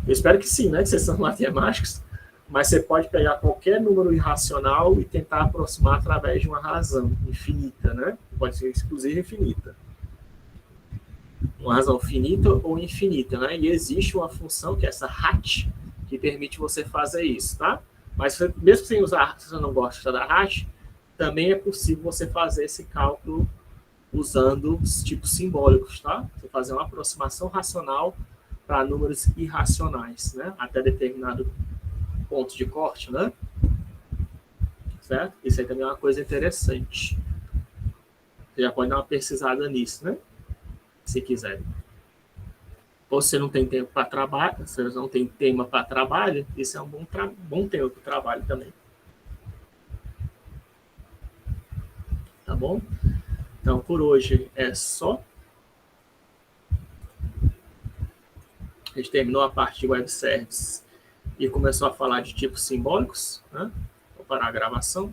eu espero que sim, né? Que vocês são matemáticos. Mas você pode pegar qualquer número irracional e tentar aproximar através de uma razão infinita, né? Pode ser inclusive infinita. Uma razão finita ou infinita, né? E existe uma função que é essa hat, que permite você fazer isso, tá? Mas mesmo sem usar, se você não gosta da hat, também é possível você fazer esse cálculo usando os tipos simbólicos, tá? Você fazer uma aproximação racional para números irracionais, né? Até determinado ponto de corte, né? Certo? Isso aí também é uma coisa interessante. Você já pode dar uma pesquisada nisso, né? Se quiser. Ou se você não tem tempo para trabalho, se você não tem tema para trabalho, isso é um bom tempo para trabalho também. Tá bom? Então, por hoje é só. A gente terminou a parte de web service e começou a falar de tipos simbólicos, né? Vou parar a gravação.